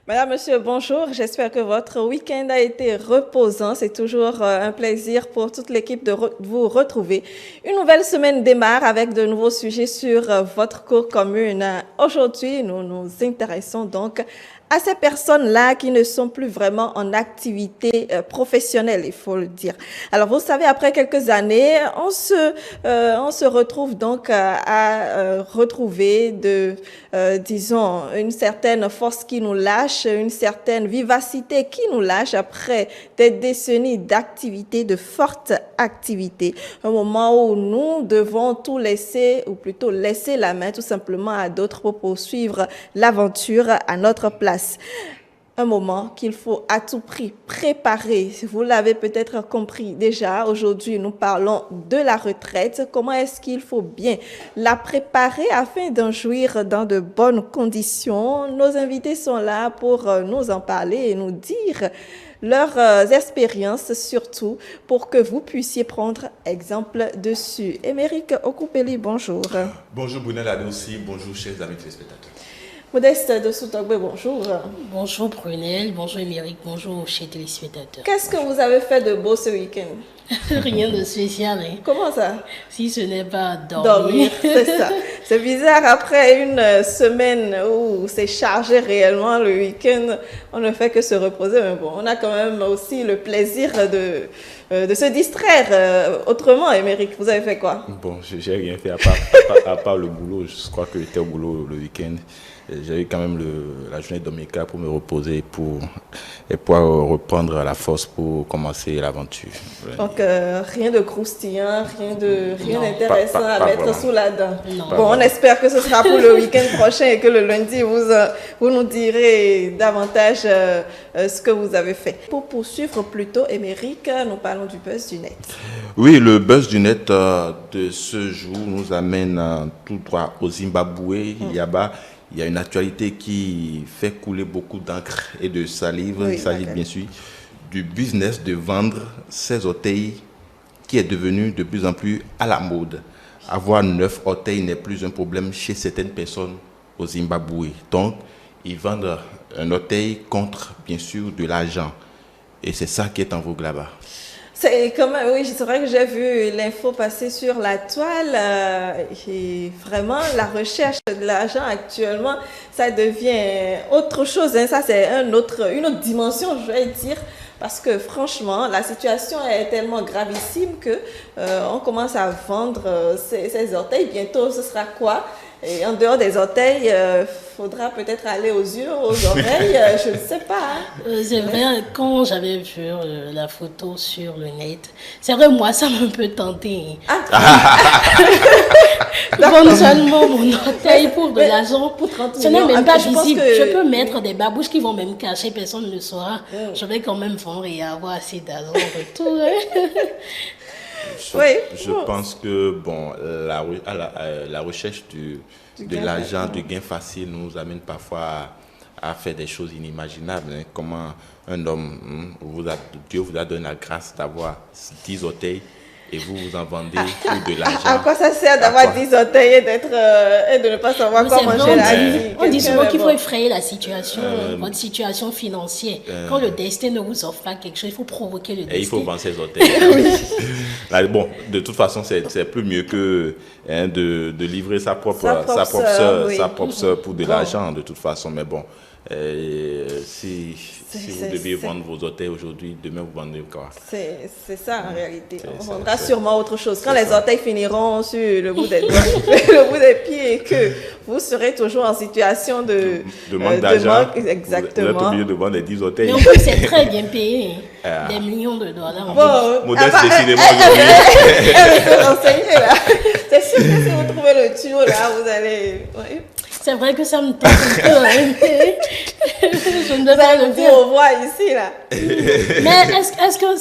Madame, monsieur, bonjour. J'espère que votre week-end a été reposant. C'est toujours un plaisir pour toute l'équipe de vous retrouver. Une nouvelle semaine démarre avec de nouveaux sujets sur votre cours commune. Aujourd'hui, nous nous intéressons donc à ces personnes-là qui ne sont plus vraiment en activité professionnelle, il faut le dire. Alors, vous savez, après quelques années, on se retrouve donc à retrouver disons, une certaine force qui nous lâche, une certaine vivacité qui nous lâche après des décennies d'activité, de forte activité. Un moment où nous devons tout laisser, ou plutôt laisser la main tout simplement à d'autres pour poursuivre l'aventure à notre place. Un moment qu'il faut à tout prix préparer. Vous l'avez peut-être compris déjà. Aujourd'hui, nous parlons de la retraite. Comment est-ce qu'il faut bien la préparer afin d'en jouir dans de bonnes conditions? Nos invités sont là pour nous en parler et nous dire leurs expériences, surtout pour que vous puissiez prendre exemple dessus. Émeric Okupeli, bonjour. Bonjour Brunel Adossi, bonjour chers amis téléspectateurs. Modeste de Soutogbe, bonjour. Bonjour Brunel, bonjour Émeric, bonjour chers téléspectateurs. Qu'est-ce que vous avez fait de beau ce week-end? Rien de spécial, hein? Comment ça? Si ce n'est pas dormir. C'est ça. C'est bizarre, après une semaine où c'est chargé réellement le week-end, on ne fait que se reposer, mais bon, on a quand même aussi le plaisir de se distraire. Autrement, Émeric, vous avez fait quoi? Bon, j'ai rien fait à part le boulot. Je crois que j'étais au boulot le week-end. J'ai eu quand même la journée dominicale pour me reposer et pour reprendre la force pour commencer l'aventure. Donc, rien de croustillant, rien d'intéressant à mettre vraiment sous la dent. Non. Bon, on espère que ce sera pour le week-end prochain et que le lundi, vous nous direz davantage ce que vous avez fait. Pour poursuivre plutôt, Émeric, nous parlons du buzz du net. Oui, le buzz du net de ce jour nous amène tout droit au Zimbabwe, Yaba. Il y a une actualité qui fait couler beaucoup d'encre et de salive. Oui, il s'agit bien sûr du business de vendre ces orteils qui est devenu de plus en plus à la mode. Avoir 9 orteils n'est plus un problème chez certaines personnes au Zimbabwe. Donc, ils vendent un orteil contre, bien sûr, de l'argent. Et c'est ça qui est en vogue là-bas. C'est comme, oui, c'est vrai que j'ai vu l'info passer sur la toile et vraiment la recherche de l'argent actuellement, ça devient autre chose. Hein. Ça, c'est une autre dimension, je vais dire. Parce que franchement, la situation est tellement gravissime que on commence à vendre ces orteils. Bientôt, ce sera quoi? Et en dehors des orteils, faudra peut-être aller aux yeux, aux oreilles, je ne sais pas. Hein. C'est vrai, quand j'avais vu la photo sur le net, c'est vrai, moi, ça m'a un peu tenté. Vendre seulement mon orteil pour de l'argent. Pour 30 Ce n'est millions. même pas Je pense visible. que- Je peux mettre des babouches qui vont même cacher, personne ne le saura. Je vais quand même vendre et avoir assez d'argent en retour. Je pense que bon, la recherche de gain l'argent, du gain facile nous amène parfois à faire des choses inimaginables. Hein. Comment un homme, Dieu vous a donné la grâce d'avoir 10 orteils et vous en vendez pour de l'argent. À quoi ça sert d'avoir 10 orteils et de ne pas savoir C'est quoi manger vrai, la on vie? dit- on dit souvent qu'il faut Quelqu'un, effrayer la situation, votre situation financière. Quand le destin ne vous offre pas quelque chose, il faut provoquer le destin. Et il faut vendre ses orteils. Là, bon, de toute façon, c'est plus mieux que de livrer sa propre sœur pour de l'argent, de toute façon. Mais bon, si vous devez vendre vos orteils aujourd'hui, demain vous vendez quoi? C'est ça en réalité. On c'est- vendra c'est- sûrement autre chose. Quand c'est les ça. orteils finiront sur le bout des doigts, le bout des pieds, et que vous serez toujours en situation de manque d'argent. manque, Vous êtes exactement. obligé de vendre les 10 orteils. Mais en plus, c'est très bien payé. Des millions de dollars. Bon, Modeste, ah bah, décidément, elle veut se renseigner là. C'est sûr que si vous trouvez le tuyau là, vous allez. Ouais. C'est vrai que ça me tente un peu. Hein. Je ne Vous vais pas allez le vous dire. au revoir ici là. Mais est-ce que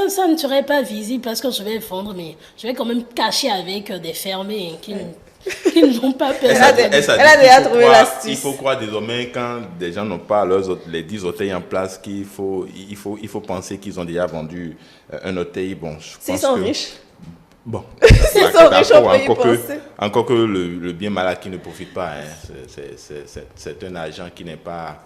ça ne serait pas visible parce que je vais vendre, mais je vais quand même cacher avec des fermés qui n'ont pas Elle a personne. des- Elle Elle a déjà trouvé l'astuce. Il faut croire désormais quand des gens n'ont pas les 10 orteils en place qu'il faut penser qu'ils ont déjà vendu un orteil. Bon, je S'ils pense sont que- riches. Bon, S'ils sont riches, on peut y penser. encore que le bien malade qui ne profite pas, hein, c'est un argent qui n'est pas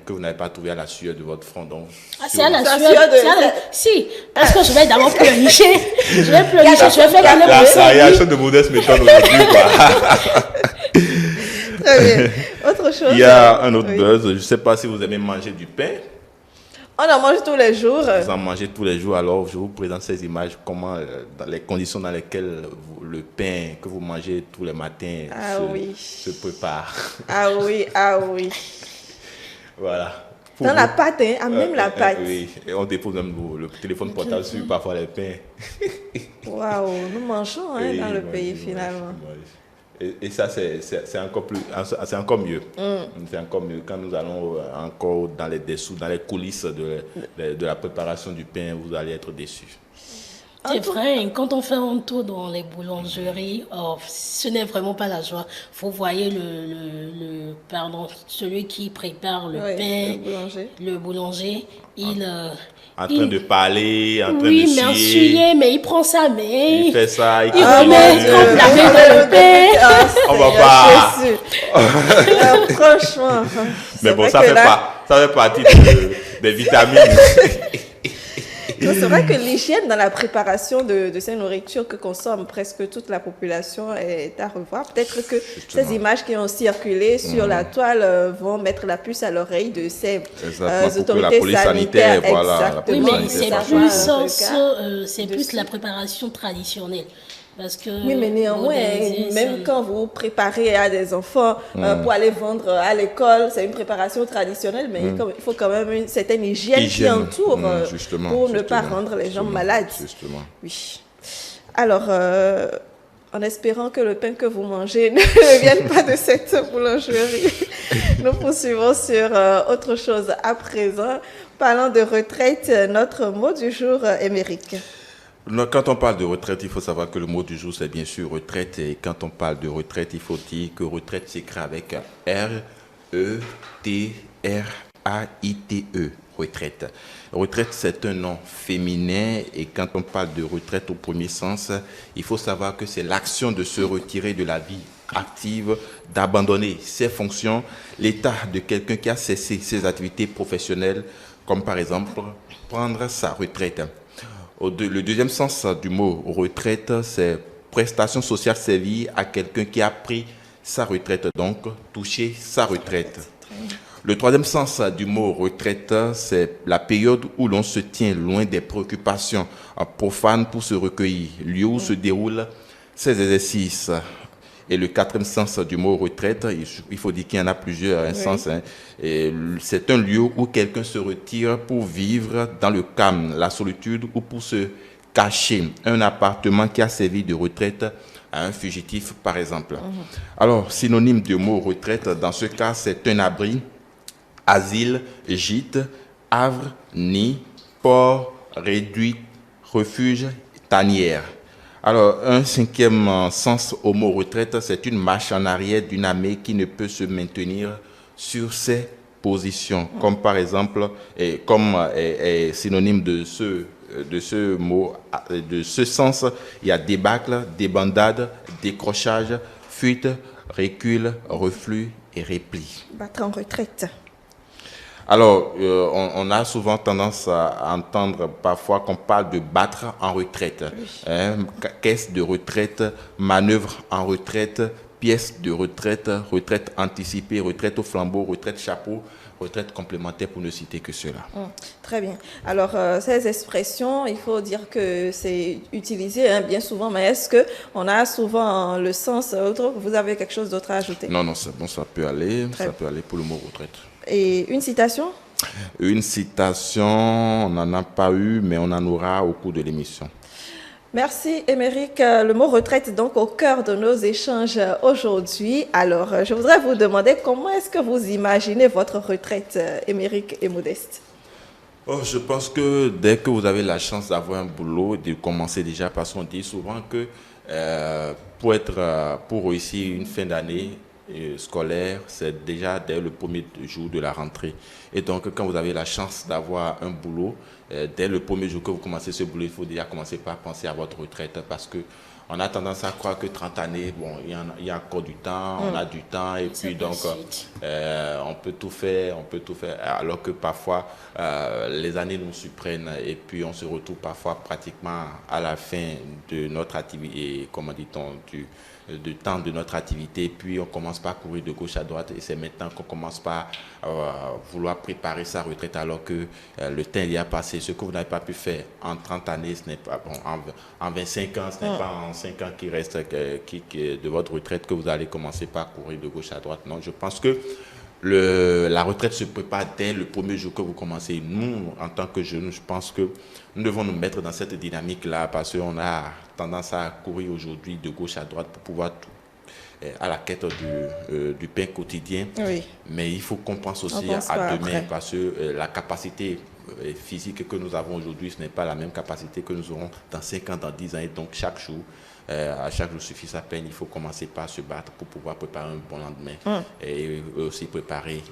que vous n'avez pas trouvé à la sueur de votre front. Donc, C'est à la La sueur. sueur de- c'est à la- Si, parce que je vais d'abord pleurnicher. Je vais pleurnicher, je vais faire La- comme la- le la réaction de Modeste m'étonne aujourd'hui, quoi. Très bien. Autre chose. Il y a un autre Oui. buzz. Je ne sais pas si vous aimez manger du pain. On en mange tous les jours. Vous en mangez tous les jours. Alors, je vous présente ces images, comment, dans les conditions dans lesquelles le pain que vous mangez tous les matins se prépare. Ah oui, ah oui. Voilà. Pour Dans vous. la pâte, hein, ah, même la pâte. Oui, et on dépose même le téléphone portable sur parfois les pains. Waouh, nous mangeons hein, Oui, dans le oui, pays oui, finalement. oui. Et ça, c'est encore plus, c'est encore mieux. C'est encore mieux quand nous allons encore dans les dessous, dans les coulisses de la préparation du pain, vous allez être déçus. C'est vrai, quand on fait un tour dans les boulangeries, ce n'est vraiment pas la joie. Vous voyez celui qui prépare le Oui, pain, le boulanger. le boulanger, il... En train de parler, en train oui, de mais en suer. suyer, mais il prend sa main. Il fait ça, il Il continue. remet, il trempe la main dans le pain. Ah, On va Seigneur pas. Jésus. Franchement. Mais c'est bon, vrai ça que fait, là- ça fait partie des vitamines. Non, c'est vrai que l'hygiène dans la préparation de ces nourritures que consomme presque toute la population est à revoir. Peut-être que Justement. ces images qui ont circulé sur la toile vont mettre la puce à l'oreille de ces Exactement, pour que autorités la police sanitaire, voilà, la Oui, police mais sanitaire c'est sache. plus, c'est plus dessus. la préparation traditionnelle. Parce que Oui, mais néanmoins, moderniser, même quand vous préparez à des enfants pour aller vendre à l'école, c'est une préparation traditionnelle, mais il faut quand même une certaine hygiène qui Hygiène. entoure Justement, pour ne pas justement, rendre les gens justement, malades. Justement. Oui. Alors, en espérant que le pain que vous mangez ne vienne pas de cette boulangerie, nous poursuivons sur autre chose à présent. Parlant de retraite, notre mot du jour, Émeric. Quand on parle de retraite, il faut savoir que le mot du jour, c'est bien sûr retraite. Et quand on parle de retraite, il faut dire que retraite s'écrit avec R-E-T-R-A-I-T-E. Retraite. Retraite, c'est un nom féminin. Et quand on parle de retraite au premier sens, il faut savoir que c'est l'action de se retirer de la vie active, d'abandonner ses fonctions, l'état de quelqu'un qui a cessé ses activités professionnelles, comme par exemple prendre sa retraite. Le deuxième sens du mot retraite, c'est prestation sociale servie à quelqu'un qui a pris sa retraite, donc toucher sa retraite. Le troisième sens du mot retraite, c'est la période où l'on se tient loin des préoccupations profanes pour se recueillir, lieu où se déroulent ces exercices. Et le quatrième sens du mot retraite, il faut dire qu'il y en a plusieurs sens. Et c'est un lieu où quelqu'un se retire pour vivre dans le calme, la solitude ou pour se cacher. Un appartement qui a servi de retraite à un fugitif, par exemple. Alors, synonyme du mot retraite, dans ce cas, c'est un abri, asile, gîte, havre, nid, port, réduit, refuge, tanière. Alors, un cinquième sens au mot retraite, c'est une marche en arrière d'une armée qui ne peut se maintenir sur ses positions. Comme par exemple, synonyme de ce mot, de ce sens, il y a débâcle, débandade, décrochage, fuite, recul, reflux et repli. Battre en retraite. Alors, on a souvent tendance à entendre parfois qu'on parle de battre en retraite. Caisse de retraite, manœuvre en retraite, pièce de retraite, retraite anticipée, retraite au flambeau, retraite chapeau, retraite complémentaire pour ne citer que cela. Très bien. Alors, ces expressions, il faut dire que c'est utilisé bien souvent, mais est-ce qu'on a souvent le sens autre? Vous avez quelque chose d'autre à ajouter? Non, c'est bon, ça peut aller pour le mot retraite. Et une citation? Une citation, on n'en a pas eu, mais on en aura au cours de l'émission. Merci, Émeric. Le mot retraite est donc au cœur de nos échanges aujourd'hui. Alors, je voudrais vous demander comment est-ce que vous imaginez votre retraite, Émeric et Modeste? Je pense que dès que vous avez la chance d'avoir un boulot, de commencer déjà, parce qu'on dit souvent que pour réussir une fin d'année scolaire, c'est déjà dès le premier jour de la rentrée. Et donc, quand vous avez la chance d'avoir un boulot, dès le premier jour que vous commencez ce boulot, il faut déjà commencer par penser à votre retraite parce que on a tendance à croire que 30 années, bon, il y a encore du temps, on a du temps, et puis donc on peut tout faire, alors que parfois les années nous surprennent et puis on se retrouve parfois pratiquement à la fin de notre activité, comment dit-on, du temps de notre activité, puis on commence par courir de gauche à droite et c'est maintenant qu'on commence par vouloir préparer sa retraite alors que le temps y a passé. Ce que vous n'avez pas pu faire en 30 années, ce n'est pas bon, en 25 ans, ce n'est pas en 5 ans qui reste de votre retraite que vous allez commencer par courir de gauche à droite. Non, je pense que la retraite se prépare dès le premier jour que vous commencez. Nous, en tant que jeunes, je pense que nous devons nous mettre dans cette dynamique-là parce qu'on a tendance à courir aujourd'hui de gauche à droite pour pouvoir à la quête du pain quotidien. Oui. Mais il faut qu'on pense aussi à demain parce que la capacité physique que nous avons aujourd'hui, ce n'est pas la même capacité que nous aurons dans 5 ans, dans 10 ans. Et donc, chaque jour, à chaque jour suffit sa peine. Il faut commencer par se battre pour pouvoir préparer un bon lendemain et aussi préparer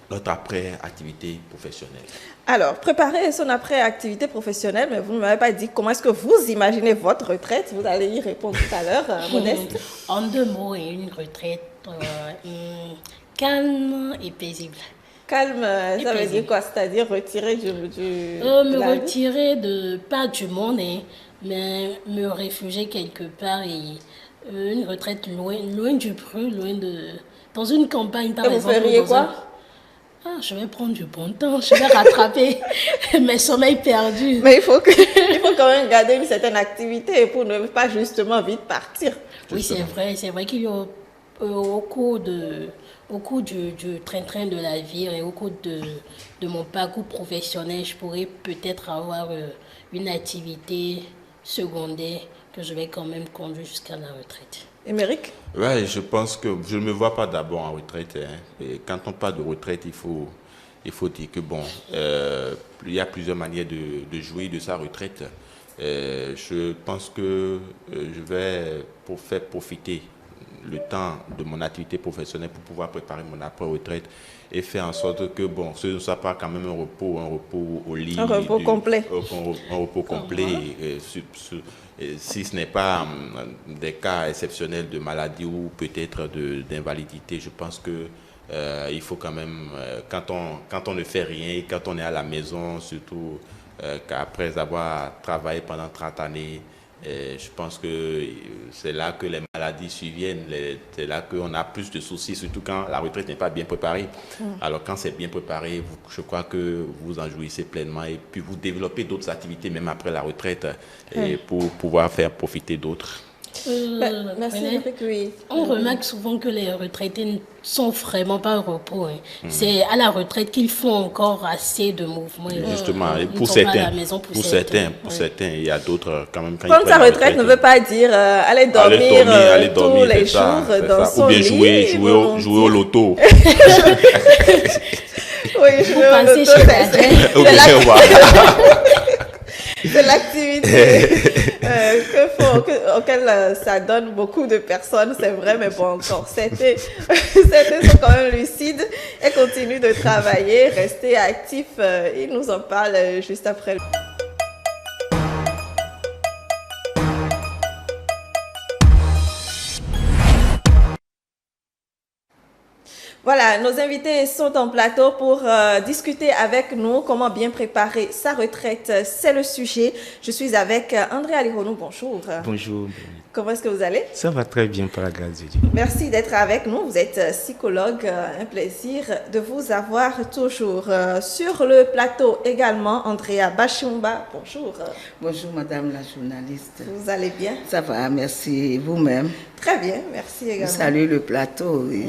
notre après-activité professionnelle. Alors, préparer son après-activité professionnelle, mais vous ne m'avez pas dit comment est-ce que vous imaginez votre retraite. Vous allez y répondre tout à l'heure, Modeste. En 2 mots, une retraite calme et paisible. Calme, ça veut dire quoi? C'est-à-dire retirer me retirer pas du monde, mais me réfugier quelque part et une retraite loin du bruit, dans une campagne par exemple. Et vous feriez quoi? Je vais prendre du bon temps, je vais rattraper mes sommeils perdus. Mais il faut quand même garder une certaine activité pour ne pas justement vite partir. Oui, c'est vrai qu'il y a au cours du train-train de la vie et au cours de mon parcours professionnel, je pourrais peut-être avoir une activité secondaire que je vais quand même conduire jusqu'à la retraite. Émeric? Oui, je pense que je ne me vois pas d'abord en retraite. Et quand on parle de retraite, il faut dire que bon, il y a plusieurs manières de jouir de sa retraite. Je pense que je vais faire profiter le temps de mon activité professionnelle pour pouvoir préparer mon après-retraite et faire en sorte que bon, ce ne soit pas quand même un repos au lit. Un repos complet. Un repos complet. Si ce n'est pas des cas exceptionnels de maladie ou peut-être d'invalidité, je pense que il faut quand même, quand on ne fait rien, quand on est à la maison, surtout qu'après avoir travaillé pendant 30 années, je pense que c'est là que les maladies surviennent, c'est là qu'on a plus de soucis, surtout quand la retraite n'est pas bien préparée. Alors quand c'est bien préparé, je crois que vous en jouissez pleinement et puis vous développez d'autres activités même après la retraite et pour pouvoir faire profiter d'autres. Merci. On remarque souvent que les retraités ne sont vraiment pas au repos. C'est à la retraite qu'ils font encore assez de mouvements. Justement, et pour certains, il y a d'autres quand même. Comme sa retraite ne veut pas dire aller dormir tous les jours dans son lit. Ou bien jouer au loto. Oui, jouer au loto, c'est l'activité auquel ça donne beaucoup de personnes, c'est vrai, mais bon, encore, certains sont quand même lucides et continuent de travailler, rester actifs. Ils nous en parlent juste après. Voilà, nos invités sont en plateau pour discuter avec nous comment bien préparer sa retraite. C'est le sujet. Je suis avec André Alironou. Bonjour. Bonjour. Comment est-ce que vous allez? Ça va très bien par la grâce de Dieu. Merci d'être avec nous. Vous êtes psychologue. Un plaisir de vous avoir toujours. Sur le plateau également, Andrea Bachumba. Bonjour. Bonjour Madame la journaliste. Vous allez bien? Ça va, merci. Vous-même? Très bien, merci également. Je salue le plateau et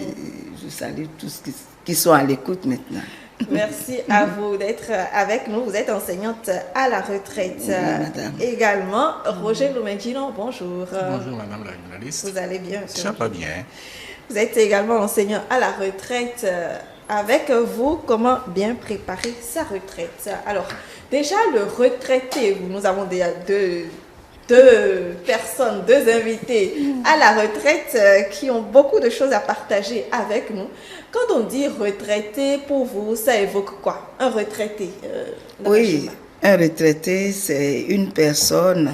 je salue tous qui sont à l'écoute maintenant. Merci à vous d'être avec nous. Vous êtes enseignante à la retraite. Oui, madame. Également, Roger Lumengino, bonjour. Bonjour madame la journaliste. Vous allez bien? Ça va bien. Vous êtes également enseignant à la retraite. Avec vous, comment bien préparer sa retraite? Alors, déjà le retraité, nous avons déjà deux personnes, deux invités à la retraite qui ont beaucoup de choses à partager avec nous. Quand on dit retraité, pour vous, ça évoque quoi? Un retraité? Oui, Un retraité, c'est une personne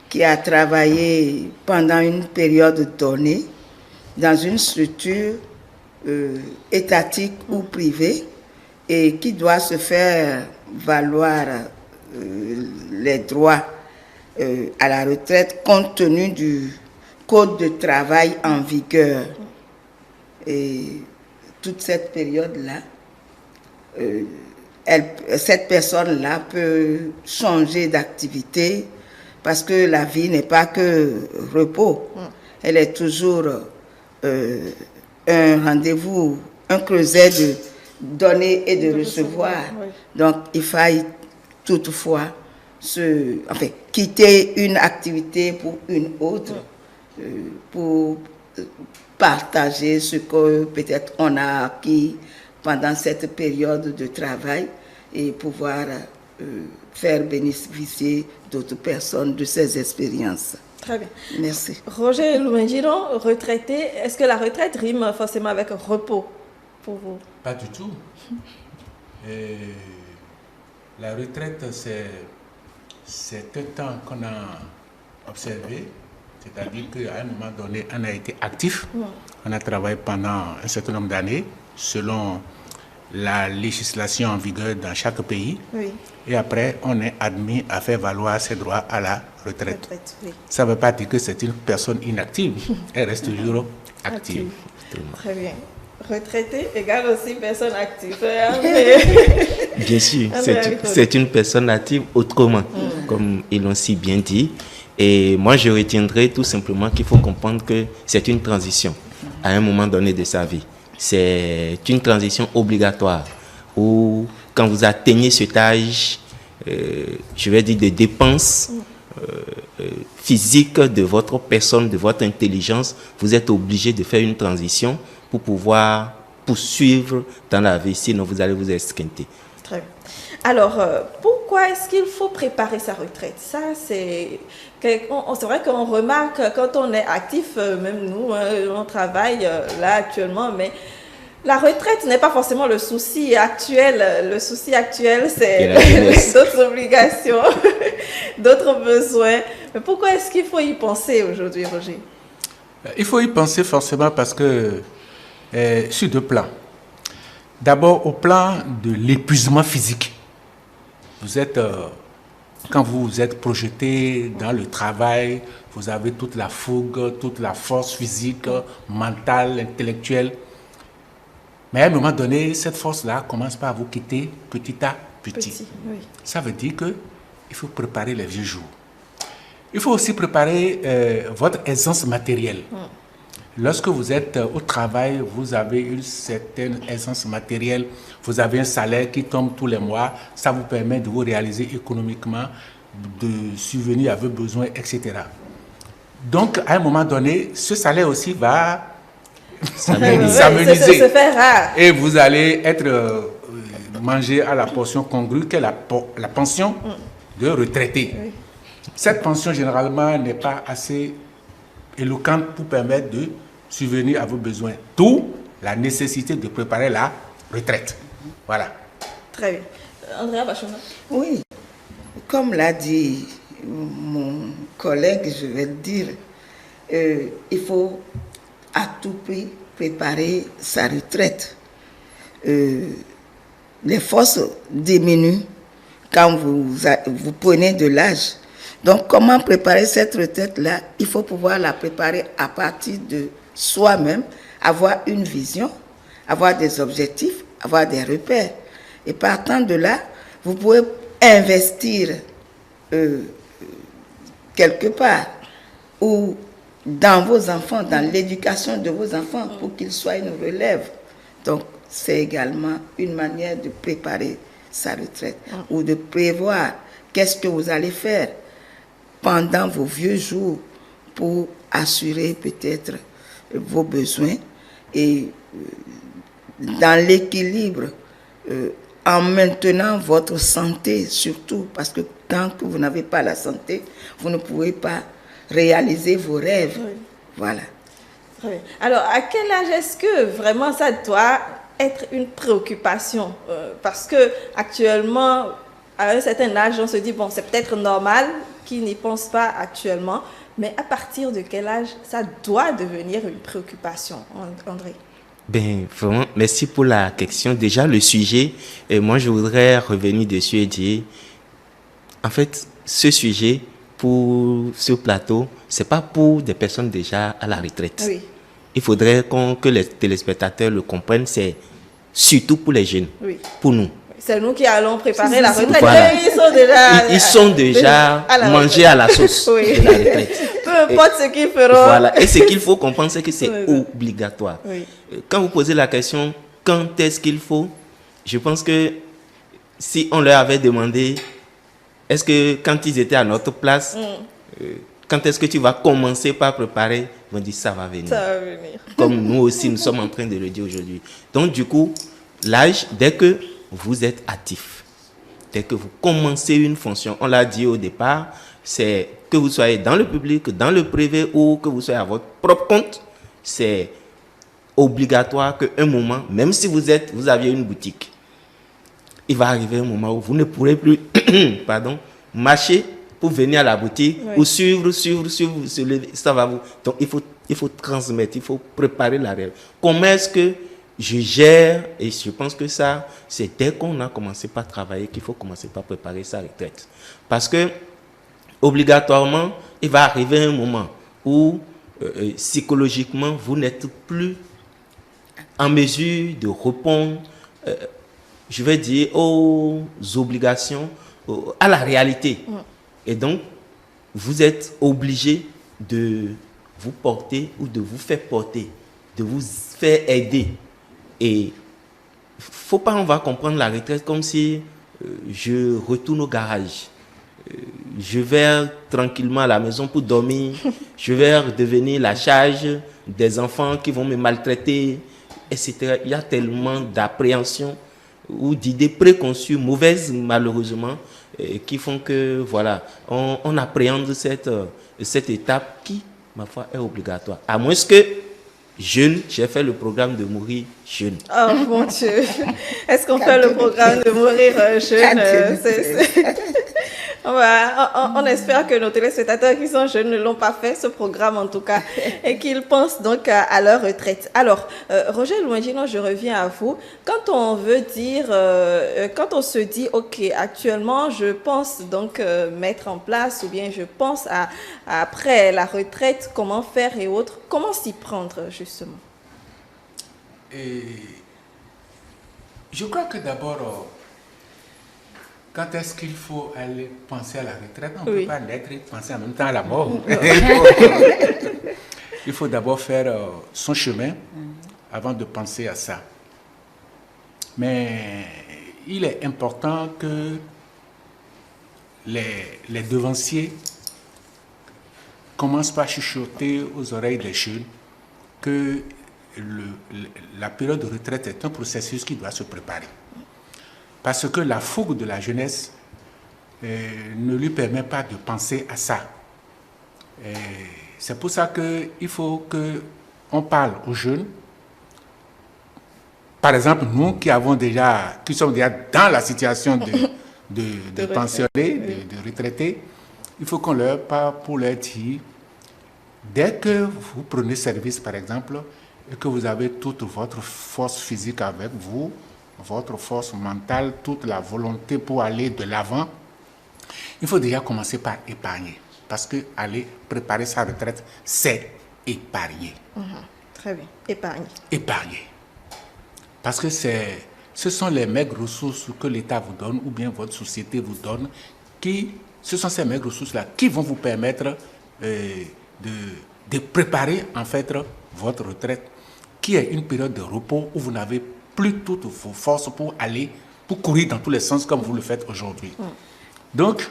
qui a travaillé pendant une période donnée dans une structure étatique ou privée et qui doit se faire valoir les droits à la retraite compte tenu du code de travail en vigueur. Et toute cette période-là, cette personne-là peut changer d'activité parce que la vie n'est pas que repos. Elle est toujours un rendez-vous, un creuset de donner et de recevoir. Oui. Donc, il faille toutefois quitter une activité pour une autre, pour partager ce que peut-être on a acquis pendant cette période de travail et pouvoir faire bénéficier d'autres personnes de ces expériences. Très bien. Merci. Roger Loumengiro, retraité, est-ce que la retraite rime forcément avec repos pour vous? Pas du tout. La retraite, c'est un temps qu'on a observé, c'est-à-dire qu'à un moment donné, on a été actif, on a travaillé pendant un certain nombre d'années, selon la législation en vigueur dans chaque pays. Oui. Et après, on est admis à faire valoir ses droits à la retraite. Oui. Ça ne veut pas dire que c'est une personne inactive. Elle reste toujours active. Très bien. Retraité égale aussi personne active. Bien sûr, c'est une personne active autrement, comme ils l'ont si bien dit. Et moi, je retiendrai tout simplement qu'il faut comprendre que c'est une transition à un moment donné de sa vie. C'est une transition obligatoire où, quand vous atteignez cet âge, je vais dire, de dépenses physiques de votre personne, de votre intelligence, vous êtes obligé de faire une transition pour pouvoir poursuivre dans la vie, sinon vous allez vous esquinter. Très bien. Alors, pourquoi est-ce qu'il faut préparer sa retraite? Ça, c'est vrai qu'on remarque quand on est actif, même nous, on travaille là actuellement, mais la retraite n'est pas forcément le souci actuel. Le souci actuel, c'est d'autres obligations, d'autres besoins. Mais pourquoi est-ce qu'il faut y penser aujourd'hui, Roger? Il faut y penser forcément parce que, sur deux plans. D'abord, au plan de l'épuisement physique. Vous êtes, quand vous êtes projeté dans le travail, vous avez toute la fougue, toute la force physique, mentale, intellectuelle. Mais à un moment donné, cette force-là commence par vous quitter petit à petit. Oui. Ça veut dire qu'il faut préparer les vieux jours. Il faut aussi préparer votre aisance matérielle. Lorsque vous êtes au travail, vous avez une certaine aisance matérielle, vous avez un salaire qui tombe tous les mois, ça vous permet de vous réaliser économiquement, de subvenir à vos besoins, etc. Donc, à un moment donné, ce salaire aussi va s'amenuiser. Et vous allez être mangé à la portion congrue, qui est la pension de retraité. Oui. Cette pension, généralement, n'est pas assez éloquente pour permettre de subvenir à vos besoins. D'où la nécessité de préparer la retraite. Voilà. Très bien. Andrea Bachoma. Oui, comme l'a dit mon collègue, je vais le dire, il faut à tout prix préparer sa retraite. Les forces diminuent quand vous prenez de l'âge. Donc, comment préparer cette retraite-là? Il faut pouvoir la préparer à partir de soi-même, avoir une vision, avoir des objectifs, avoir des repères. Et partant de là, vous pouvez investir quelque part ou dans vos enfants, dans l'éducation de vos enfants pour qu'ils soient une relève. Donc, c'est également une manière de préparer sa retraite ou de prévoir qu'est-ce que vous allez faire pendant vos vieux jours pour assurer peut-être vos besoins et dans l'équilibre, en maintenant votre santé surtout, parce que tant que vous n'avez pas la santé, vous ne pouvez pas réaliser vos rêves. Oui. Voilà. Très bien. Alors, à quel âge est-ce que vraiment ça doit être une préoccupation? Parce que actuellement, à un certain âge, on se dit, bon, c'est peut-être normal qu'ils n'y pensent pas actuellement, mais à partir de quel âge ça doit devenir une préoccupation, André? Ben, vraiment, merci pour la question. Déjà, le sujet, moi, je voudrais revenir dessus et dire, en fait, ce sujet, pour ce plateau, c'est pas pour des personnes déjà à la retraite. Oui. Il faudrait que les téléspectateurs le comprennent, c'est surtout pour les jeunes, Oui. pour nous. C'est nous qui allons préparer la retraite. Voilà. Ils sont déjà à mangés à la sauce oui. de la retraite. Peu importe ce qu'ils feront. Voilà. Et ce qu'il faut comprendre, c'est que c'est obligatoire. Oui. Quand vous posez la question, quand est-ce qu'il faut, je pense que si on leur avait demandé, est-ce que quand ils étaient à notre place, quand est-ce que tu vas commencer par préparer, ils vont dire ça va venir. Ça va venir. Comme nous aussi, nous sommes en train de le dire aujourd'hui. Donc du coup, l'âge, dès que vous êtes actif, dès que vous commencez une fonction, on l'a dit au départ, c'est que vous soyez dans le public, dans le privé ou que vous soyez à votre propre compte, c'est obligatoire qu'à un moment, même si vous aviez une boutique, il va arriver un moment où vous ne pourrez plus marcher pour venir à la boutique ou suivre, ça va vous. Donc il faut transmettre, il faut préparer la réalité. Comment est-ce que je gère, et je pense que ça, c'est dès qu'on a commencé par travailler qu'il faut commencer par préparer sa retraite. Parce que, obligatoirement, il va arriver un moment où, psychologiquement, vous n'êtes plus en mesure de répondre, je vais dire, aux obligations, à la réalité. Et donc, vous êtes obligé de vous porter ou de vous faire porter, de vous faire aider. Et faut pas, on va comprendre la retraite comme si je retourne au garage. Je vais tranquillement à la maison pour dormir. Je vais devenir la charge des enfants qui vont me maltraiter, etc. Il y a tellement d'appréhension ou d'idées préconçues, mauvaises malheureusement, qui font que voilà, on appréhende cette étape qui, ma foi, est obligatoire. À moins que jeune, j'ai fait le programme de mourir jeune. Oh mon Dieu. Est-ce qu'on fait le programme de mourir jeune? On espère que nos téléspectateurs qui sont jeunes ne l'ont pas fait, ce programme en tout cas, et qu'ils pensent donc à leur retraite. Alors, Roger Louingino, je reviens à vous. Quand on veut dire, quand on se dit, ok, actuellement, je pense donc mettre en place, ou bien je pense à après la retraite, comment faire et autres, comment s'y prendre justement? Et je crois que d'abord, quand est-ce qu'il faut aller penser à la retraite? On ne peut pas l'être et penser en même temps à la mort. Il faut d'abord faire son chemin avant de penser à ça. Mais il est important que les devanciers commencent par chuchoter aux oreilles des jeunes que la période de retraite est un processus qui doit se préparer. Parce que la fougue de la jeunesse ne lui permet pas de penser à ça. C'est pour ça qu'il faut qu'on parle aux jeunes. Par exemple, nous qui sommes déjà dans la situation de pensionnés, de retraités, il faut qu'on leur parle pour leur dire, dès que vous prenez service, par exemple, et que vous avez toute votre force physique avec vous, votre force mentale, toute la volonté pour aller de l'avant, il faut déjà commencer par épargner. Parce que aller préparer sa retraite, c'est épargner. Très bien, épargner. Épargner. Parce que ce sont les maigres ressources que l'État vous donne ou bien votre société vous donne, ce sont ces maigres ressources-là qui vont vous permettre de préparer en fait votre retraite, qui est une période de repos où vous n'avez plus toutes vos forces pour courir dans tous les sens comme vous le faites aujourd'hui. Donc,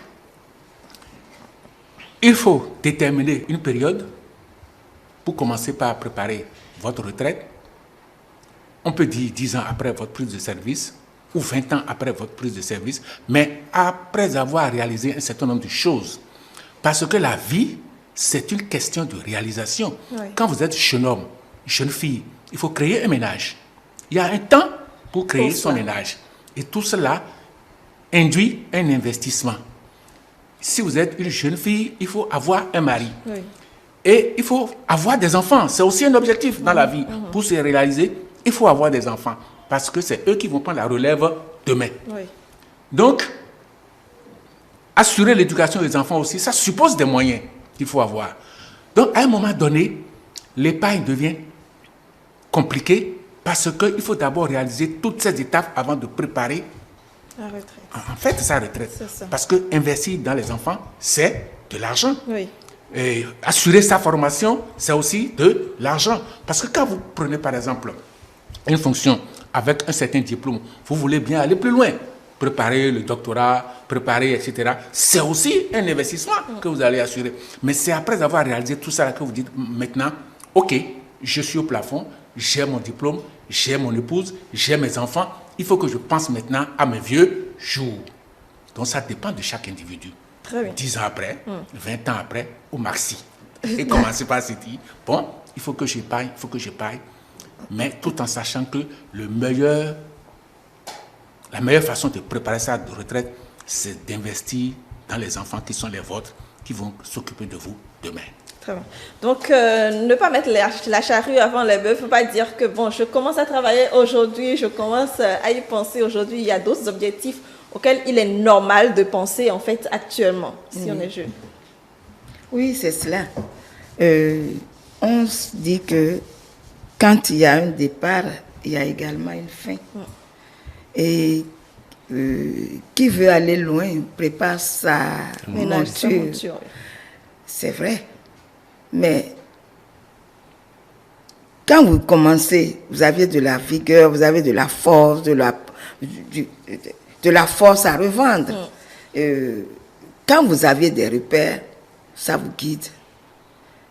il faut déterminer une période pour commencer par préparer votre retraite. On peut dire 10 ans après votre prise de service ou 20 ans après votre prise de service, mais après avoir réalisé un certain nombre de choses. Parce que la vie, c'est une question de réalisation. Oui. Quand vous êtes jeune homme, jeune fille, il faut créer un ménage. Il y a un temps pour créer son ménage. Et tout cela induit un investissement. Si vous êtes une jeune fille, il faut avoir un mari. Oui. Et il faut avoir des enfants. C'est aussi un objectif dans la vie. Pour se réaliser, il faut avoir des enfants. Parce que c'est eux qui vont prendre la relève demain. Oui. Donc, assurer l'éducation des enfants aussi, ça suppose des moyens qu'il faut avoir. Donc, à un moment donné, l'épargne devient compliquée parce qu'il faut d'abord réaliser toutes ces étapes avant de préparer la retraite. En fait, sa retraite. Parce que investir dans les enfants, c'est de l'argent. Oui. Et assurer sa formation, c'est aussi de l'argent. Parce que quand vous prenez, par exemple, une fonction avec un certain diplôme, vous voulez bien aller plus loin, préparer le doctorat, préparer, etc. C'est aussi un investissement que vous allez assurer. Mais c'est après avoir réalisé tout ça que vous dites maintenant, OK, je suis au plafond, j'ai mon diplôme, j'ai mon épouse, j'ai mes enfants, il faut que je pense maintenant à mes vieux jours. Donc ça dépend de chaque individu. Très bien. 10 ans après, 20 ans après, au maxi. Et commencer par se dire, bon, il faut que j'épargne, mais tout en sachant que la meilleure façon de préparer sa retraite, c'est d'investir dans les enfants qui sont les vôtres, qui vont s'occuper de vous demain. Très bien. Donc, ne pas mettre la charrue avant les bœufs. Il ne faut pas dire que, bon, je commence à travailler aujourd'hui, je commence à y penser aujourd'hui. Il y a d'autres objectifs auxquels il est normal de penser, en fait, actuellement, si on est jeune. Oui, c'est cela. On se dit que quand il y a un départ, il y a également une fin. Et qui veut aller loin prépare sa monture. C'est vrai. Mais quand vous commencez, vous avez de la vigueur, vous avez de la force, de la force à revendre. Quand vous avez des repères, ça vous guide.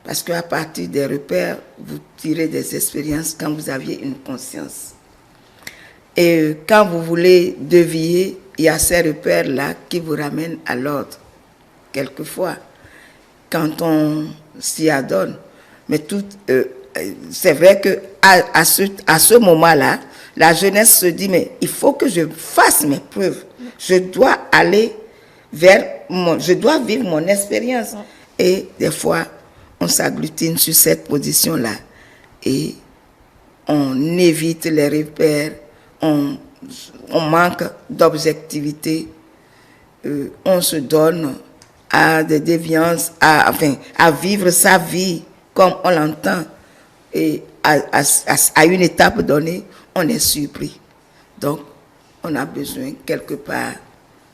Parce qu'à partir des repères, vous tirez des expériences quand vous aviez une conscience. Et quand vous voulez dévier, il y a ces repères-là qui vous ramènent à l'ordre. Quelquefois, quand on s'y adonne. Mais c'est vrai qu'à ce moment-là, la jeunesse se dit, mais il faut que je fasse mes preuves. Je dois aller je dois vivre mon expérience. Et des fois, on s'agglutine sur cette position-là. Et on évite les repères, on manque d'objectivité, on se donne à des déviances, à vivre sa vie comme on l'entend. Et à une étape donnée, on est surpris. Donc, on a besoin quelque part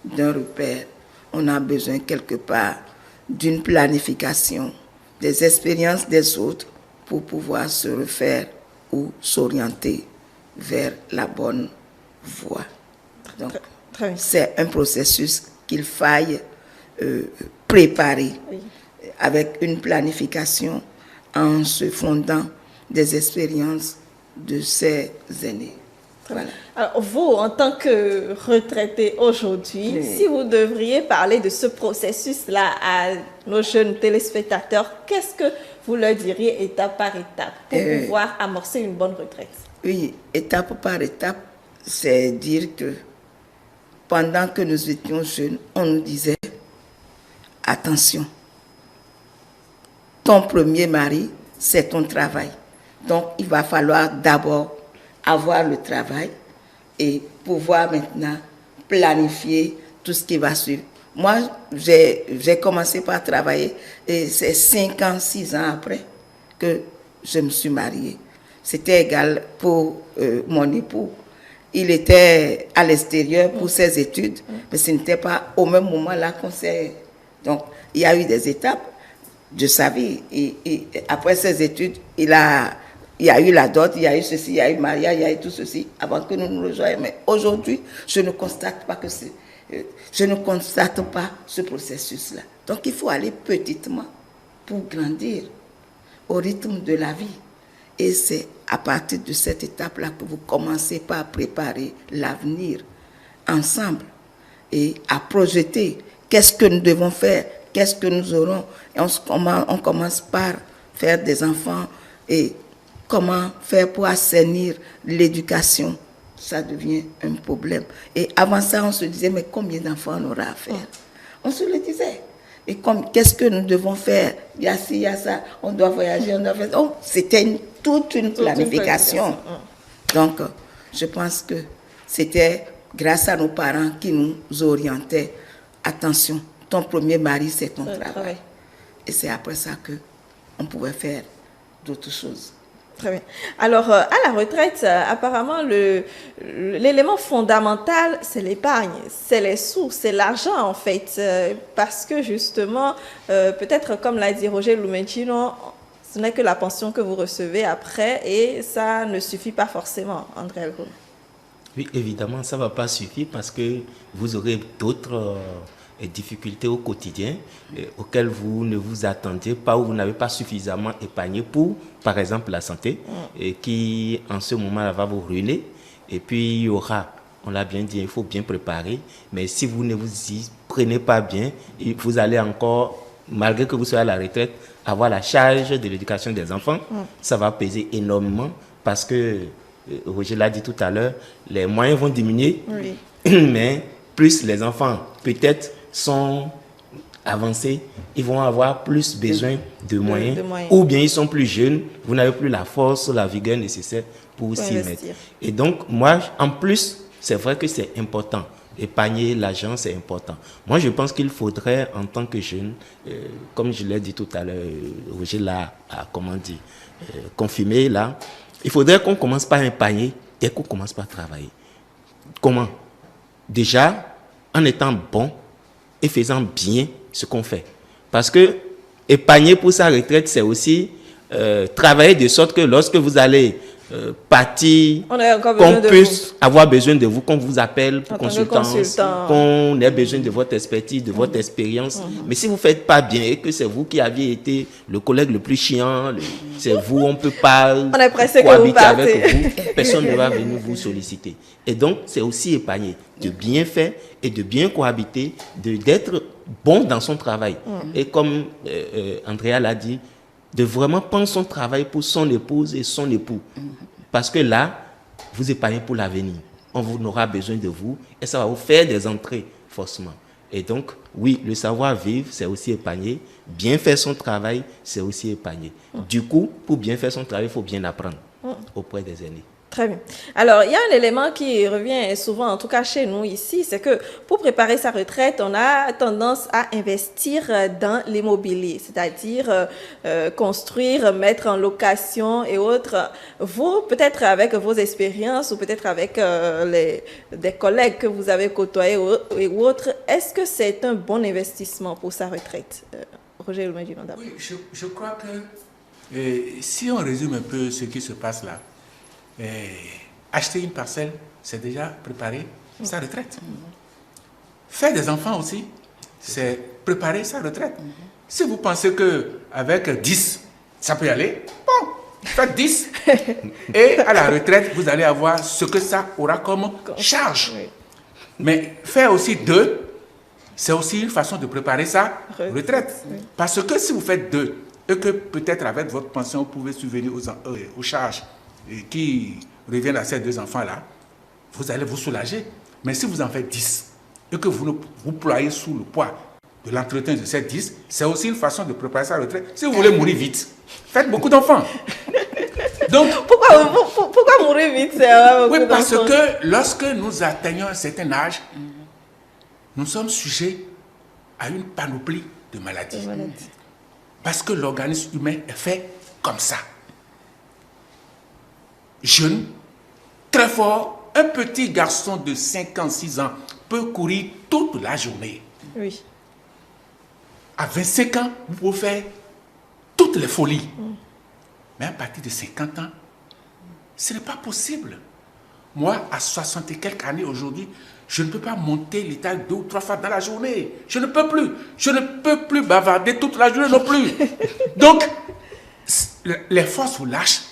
d'un repère, on a besoin quelque part d'une planification, des expériences des autres pour pouvoir se refaire ou s'orienter vers la bonne voie. Donc, c'est un processus qu'il faille préparer avec une planification en se fondant des expériences de ces aînés. Voilà. Alors, vous, en tant que retraité aujourd'hui, si vous devriez parler de ce processus-là à nos jeunes téléspectateurs, qu'est-ce que vous leur diriez étape par étape pour pouvoir amorcer une bonne retraite? Oui, étape par étape, c'est dire que pendant que nous étions jeunes, on nous disait « Attention, ton premier mari, c'est ton travail. Donc, il va falloir d'abord avoir le travail et pouvoir maintenant planifier tout ce qui va suivre. » Moi, j'ai commencé par travailler et c'est 5 ans, 6 ans après que je me suis mariée. C'était égal pour mon époux. Il était à l'extérieur pour ses études, mais ce n'était pas au même moment là qu'on s'est... Donc, il y a eu des étapes de sa vie. Et après ses études, il y a eu la dot, il y a eu ceci, il y a eu Maria, il y a eu tout ceci, avant que nous nous rejoignions. Mais aujourd'hui, je ne constate pas ce processus-là. Donc, il faut aller petitement pour grandir au rythme de la vie. Et c'est à partir de cette étape-là que vous commencez par préparer l'avenir ensemble et à projeter qu'est-ce que nous devons faire, qu'est-ce que nous aurons. Et on commence par faire des enfants et comment faire pour assainir l'éducation ça devient un problème. Et avant ça, on se disait, mais combien d'enfants on aura à faire? On se le disait. Et qu'est-ce que nous devons faire? Il y a ci, il y a ça, on doit voyager, on doit faire ça. C'était toute une planification. Donc, je pense que c'était grâce à nos parents qui nous orientaient. Attention, ton premier mari, c'est ton travail. Et c'est après ça qu'on pouvait faire d'autres choses. Très bien. Alors, à la retraite, apparemment, l'élément fondamental, c'est l'épargne, c'est les sous, c'est l'argent, en fait. Parce que, justement, peut-être, comme l'a dit Roger Lumentino, ce n'est que la pension que vous recevez après et ça ne suffit pas forcément, André Elhoun. Oui, évidemment, ça ne va pas suffire parce que vous aurez d'autres difficultés au quotidien auxquelles vous ne vous attendiez pas ou vous n'avez pas suffisamment épargné pour, par exemple, la santé, et qui, en ce moment-là, va vous ruiner. Et puis, il y aura, on l'a bien dit, il faut bien préparer. Mais si vous ne vous y prenez pas bien, vous allez encore, malgré que vous soyez à la retraite, avoir la charge de l'éducation des enfants. Ça va peser énormément parce que, Roger l'a dit tout à l'heure, les moyens vont diminuer, mais plus les enfants peut-être sont avancés, ils vont avoir plus besoin de moyens, ou bien ils sont plus jeunes, vous n'avez plus la force, la vigueur nécessaire pour s'y mettre. Et donc, moi, en plus, c'est vrai que c'est important. Épargner l'argent, c'est important. Moi, je pense qu'il faudrait, en tant que jeune, comme je l'ai dit tout à l'heure, Roger l'a, confirmé là, il faudrait qu'on commence par épargner dès qu'on commence par travailler. Comment? Déjà, en étant bon et faisant bien ce qu'on fait. Parce que épargner pour sa retraite, c'est aussi travailler de sorte que lorsque vous allez partir, qu'on puisse avoir besoin de vous, qu'on vous appelle pour consultance, qu'on ait besoin de votre expertise, de votre expérience. Mais si vous ne faites pas bien et que c'est vous qui aviez été le collègue le plus chiant, c'est vous, on ne peut pas cohabiter avec vous, personne ne va venir vous solliciter. Et donc, c'est aussi épargner, de bien faire et de bien cohabiter, d'être bon dans son travail. Et comme Andrea l'a dit, de vraiment prendre son travail pour son épouse et son époux. Parce que là, vous épargnez pour l'avenir. On aura besoin de vous et ça va vous faire des entrées, forcément. Et donc, oui, le savoir-vivre, c'est aussi épargner. Bien faire son travail, c'est aussi épargner. Du coup, pour bien faire son travail, il faut bien apprendre auprès des aînés. Très bien. Alors, il y a un élément qui revient souvent, en tout cas chez nous ici, c'est que pour préparer sa retraite, on a tendance à investir dans l'immobilier, c'est-à-dire construire, mettre en location et autres. Vous, peut-être avec vos expériences ou peut-être avec des collègues que vous avez côtoyés ou autres, est-ce que c'est un bon investissement pour sa retraite? Roger Lumentino. Oui, je crois que si on résume un peu ce qui se passe là, acheter une parcelle, c'est déjà préparer sa retraite. Faire des enfants aussi, c'est préparer sa retraite. Si vous pensez qu'avec 10, ça peut y aller, bon, faites 10. Et à la retraite, vous allez avoir ce que ça aura comme charge. Mais faire aussi 2, c'est aussi une façon de préparer sa retraite. Parce que si vous faites 2, et que peut-être avec votre pension, vous pouvez subvenir aux charges qui reviennent à ces 2 enfants-là, vous allez vous soulager. Mais si vous en faites 10 et que vous vous ployez sous le poids de l'entretien de ces 10, c'est aussi une façon de préparer sa retraite. Si vous voulez mourir vite, faites beaucoup d'enfants. Donc, pourquoi mourir vite? Oui, parce que lorsque nous atteignons un certain âge, nous sommes sujets à une panoplie de maladies. Parce que l'organisme humain est fait comme ça. Jeune, très fort, un petit garçon de 56 ans peut courir toute la journée. Oui. À 25 ans, vous pouvez faire toutes les folies. Mais à partir de 50 ans, ce n'est pas possible. Moi, à 60 et quelques années aujourd'hui, je ne peux pas monter l'étage 2 ou 3 fois dans la journée. Je ne peux plus. Je ne peux plus bavarder toute la journée non plus. Donc, les forces vous lâchent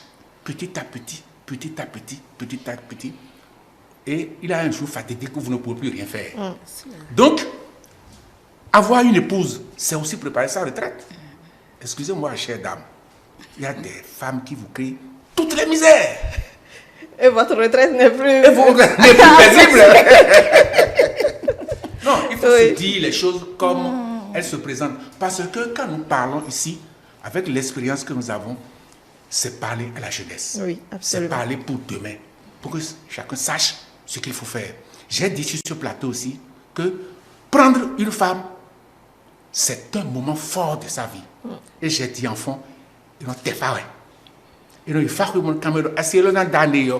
petit à petit. Petit à petit, petit à petit. Et il a un jour fatigué que vous ne pouvez plus rien faire. Donc, avoir une épouse, c'est aussi préparer sa retraite. Excusez-moi, chère dame, il y a des femmes qui vous crient toutes les misères. Et votre retraite n'est plus... Et vos retraites n'est plus paisible. Non, il faut se dire les choses comme elles se présentent. Parce que quand nous parlons ici, avec l'expérience que nous avons, c'est parler à la jeunesse. Oui, absolument. C'est parler pour demain, pour que chacun sache ce qu'il faut faire. J'ai dit sur ce plateau aussi que prendre une femme, c'est un moment fort de sa vie. Et j'ai dit, enfant, ils ont été farés. Ils ont fait mon caméra, assis là dans les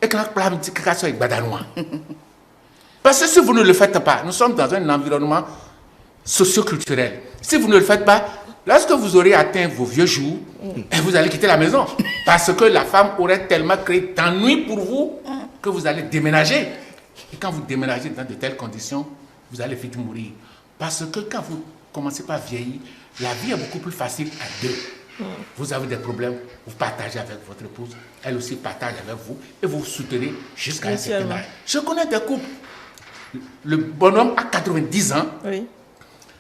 et quand la petite casse avec badanois. Parce que si vous ne le faites pas, nous sommes dans un environnement socio-culturel. Si vous ne le faites pas, lorsque vous aurez atteint vos vieux jours, vous allez quitter la maison. Parce que la femme aurait tellement créé d'ennuis pour vous que vous allez déménager. Et quand vous déménagez dans de telles conditions, vous allez vite mourir. Parce que quand vous commencez par vieillir, la vie est beaucoup plus facile à deux. Vous avez des problèmes, vous partagez avec votre épouse, elle aussi partage avec vous, et vous vous soutenez jusqu'à un certain âge. Je connais des couples. Le bonhomme a 90 ans,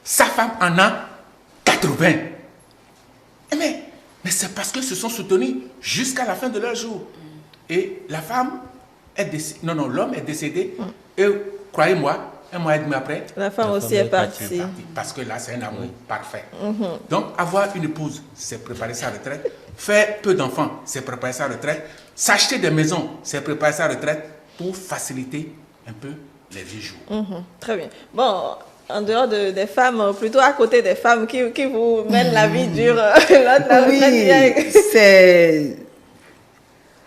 sa femme en a 80. Mais c'est parce qu'ils se sont soutenus jusqu'à la fin de leur jour. Et la femme est décédée, l'homme est décédé, et croyez-moi, un mois et demi après, la femme aussi est partie. Parce que là, c'est un amour parfait. Donc, avoir une épouse, c'est préparer sa retraite. Faire peu d'enfants, c'est préparer sa retraite. S'acheter des maisons, c'est préparer sa retraite pour faciliter un peu les vieux jours. Très bien. Bon, en dehors des femmes, plutôt à côté des femmes qui vous mènent la vie dure,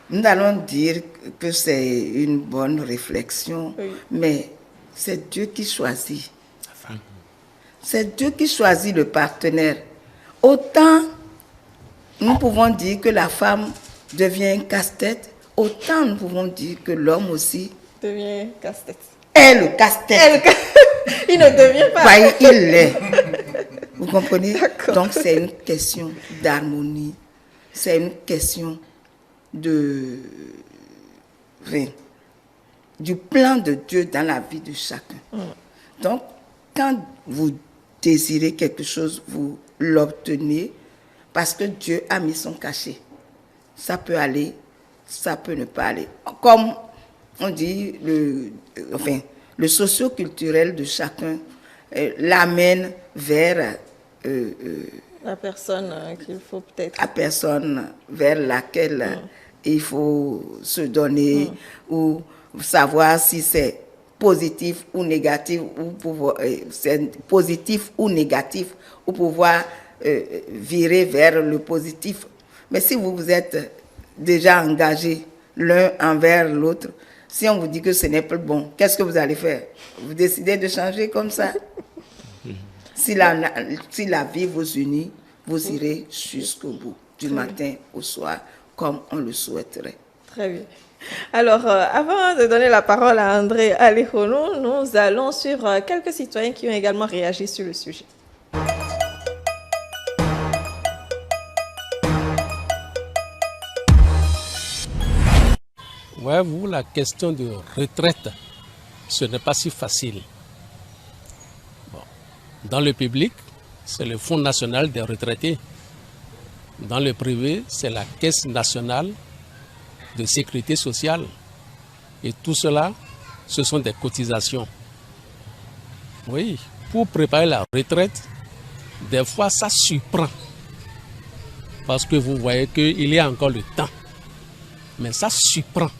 nous allons dire que c'est une bonne réflexion, mais c'est Dieu qui choisit. C'est Dieu qui choisit le partenaire. Autant nous pouvons dire que la femme devient un casse-tête, autant nous pouvons dire que l'homme aussi devient casse-tête. Est le casse-tête. Il ne devient pas. Bah, il l'est. Vous comprenez? Donc c'est une question d'harmonie. C'est une question du plan de Dieu dans la vie de chacun. Donc, quand vous désirez quelque chose, vous l'obtenez parce que Dieu a mis son cachet. Ça peut aller, ça peut ne pas aller. Comme on dit, le socio-culturel de chacun l'amène vers la personne qu'il faut peut-être. La personne vers laquelle il faut se donner ou savoir si c'est positif ou négatif ou pouvoir virer vers le positif. Mais si vous vous êtes déjà engagé l'un envers l'autre, si on vous dit que ce n'est pas bon, qu'est-ce que vous allez faire? Vous décidez de changer comme ça? Si la vie vous unit, vous irez jusqu'au bout, du matin au soir, comme on le souhaiterait. Très bien. Alors, avant de donner la parole à André Alejono, nous allons suivre quelques citoyens qui ont également réagi sur le sujet. Ouais, vous, la question de retraite, ce n'est pas si facile. Bon. Dans le public, c'est le Fonds national des retraités. Dans le privé, c'est la Caisse nationale de sécurité sociale. Et tout cela, ce sont des cotisations. Oui, pour préparer la retraite, des fois ça surprend. Parce que vous voyez qu'il y a encore le temps. Mais ça surprend.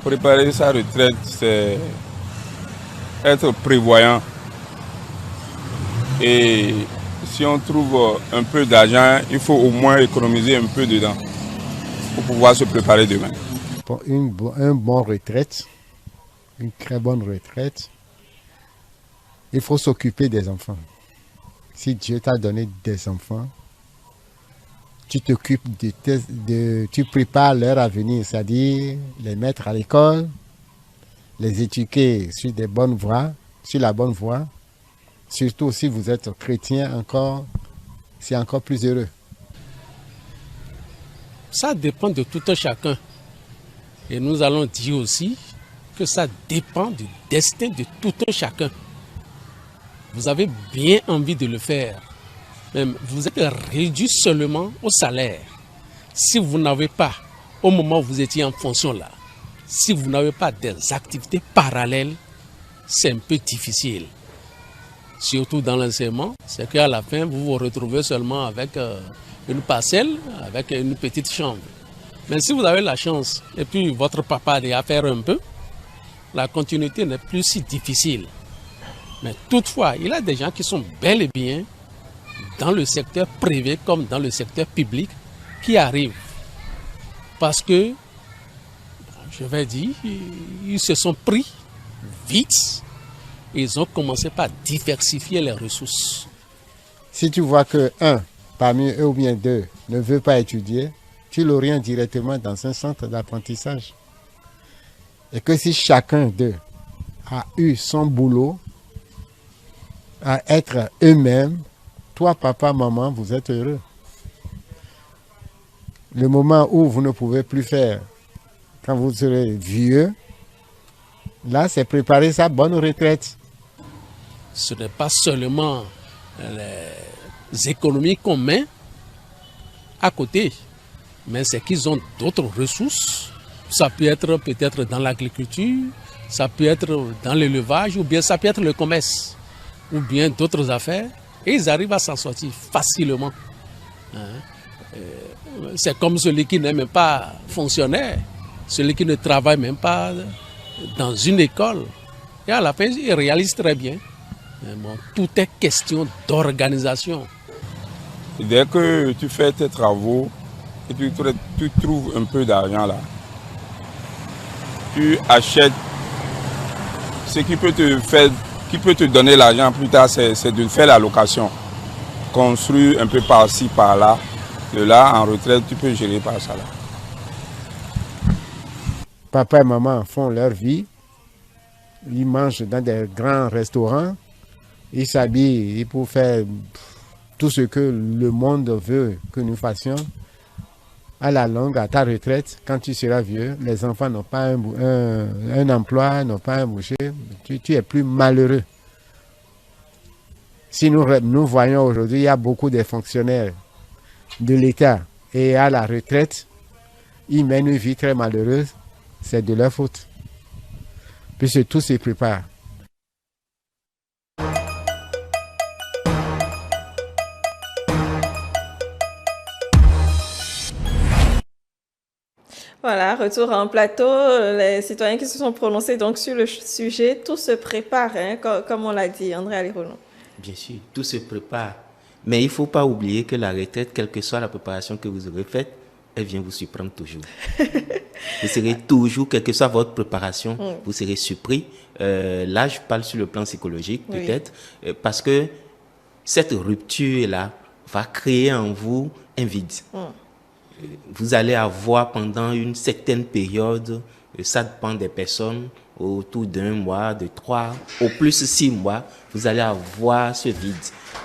Préparer sa retraite, c'est être prévoyant. Et si on trouve un peu d'argent, il faut au moins économiser un peu dedans pour pouvoir se préparer demain. Pour une bonne retraite, une très bonne retraite, il faut s'occuper des enfants. Si Dieu t'a donné des enfants, tu t'occupes tu prépares leur avenir, c'est-à-dire les mettre à l'école, les éduquer sur la bonne voie. Surtout si vous êtes chrétien encore, c'est encore plus heureux. Ça dépend de tout un chacun. Et nous allons dire aussi que ça dépend du destin de tout un chacun. Vous avez bien envie de le faire. Même vous êtes réduit seulement au salaire. Si vous n'avez pas, au moment où vous étiez en fonction là, si vous n'avez pas des activités parallèles, c'est un peu difficile. Surtout dans l'enseignement, c'est qu'à la fin, vous vous retrouvez seulement avec une parcelle, avec une petite chambre. Mais si vous avez la chance, et puis votre papa a à faire un peu, la continuité n'est plus si difficile. Mais toutefois, il y a des gens qui sont bel et bien dans le secteur privé comme dans le secteur public qui arrivent. Parce que, je vais dire, ils se sont pris vite. Ils ont commencé par diversifier les ressources. Si tu vois que un parmi eux ou bien deux ne veut pas étudier, tu l'orientes directement dans un centre d'apprentissage. Et que si chacun d'eux a eu son boulot, à être eux-mêmes, toi, papa, maman, vous êtes heureux. Le moment où vous ne pouvez plus faire, quand vous serez vieux, là, c'est préparer sa bonne retraite. Ce n'est pas seulement les économies qu'on met à côté, mais c'est qu'ils ont d'autres ressources. Ça peut être peut-être dans l'agriculture, ça peut être dans l'élevage, ou bien ça peut être le commerce, ou bien d'autres affaires, et ils arrivent à s'en sortir facilement. C'est comme celui qui n'est même pas fonctionnaire, celui qui ne travaille même pas dans une école. Et à la fin, il réalise très bien. Bon, tout est question d'organisation. Dès que tu fais tes travaux et tu trouves un peu d'argent là, tu achètes ce qui peut te donner l'argent plus tard, c'est de faire la location. Construire un peu par-ci, par-là. De là, en retraite, tu peux gérer par ça là. Papa et maman font leur vie. Ils mangent dans des grands restaurants. Ils s'habillent pour faire tout ce que le monde veut que nous fassions. À la longue, à ta retraite, quand tu seras vieux, les enfants n'ont pas un emploi, n'ont pas un boucher. Tu es plus malheureux. Si nous voyons aujourd'hui, il y a beaucoup de fonctionnaires de l'État et à la retraite, ils mènent une vie très malheureuse. C'est de leur faute. Puisque tout se prépare. Voilà, retour en plateau. Les citoyens qui se sont prononcés donc sur le sujet, tout se prépare, hein, comme on l'a dit, André Alirono. Bien sûr, tout se prépare. Mais il ne faut pas oublier que la retraite, quelle que soit la préparation que vous aurez faite, elle vient vous surprendre toujours. Vous serez toujours, quelle que soit votre préparation, vous serez surpris. Là, je parle sur le plan psychologique, peut-être, parce que cette rupture-là va créer en vous un vide. Vous allez avoir pendant une certaine période, ça dépend des personnes, autour d'un mois, de 3, au plus 6 mois, vous allez avoir ce vide.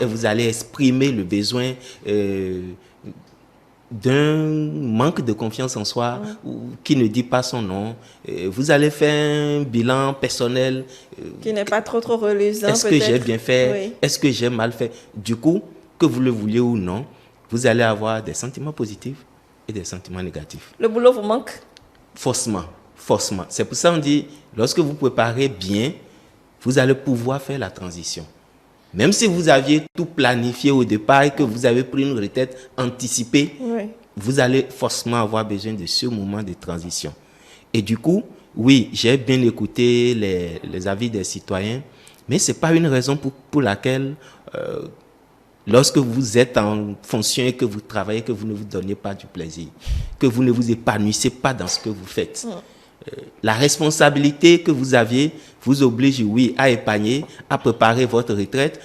Et vous allez exprimer le besoin d'un manque de confiance en soi qui ne dit pas son nom. Vous allez faire un bilan personnel qui n'est pas trop reluisant. Est-ce que j'ai bien fait? Est-ce que j'ai mal fait? Du coup, que vous le vouliez ou non, vous allez avoir des sentiments positifs et des sentiments négatifs. Le boulot vous manque? Forcément. C'est pour ça qu'on dit, lorsque vous préparez bien, vous allez pouvoir faire la transition. Même si vous aviez tout planifié au départ et que vous avez pris une retraite anticipée, vous allez forcément avoir besoin de ce moment de transition. Et du coup, oui, j'ai bien écouté les avis des citoyens, mais ce n'est pas une raison pour laquelle, lorsque vous êtes en fonction et que vous travaillez, que vous ne vous donnez pas du plaisir, que vous ne vous épanouissez pas dans ce que vous faites. La responsabilité que vous aviez vous oblige, oui, à épargner, à préparer votre retraite.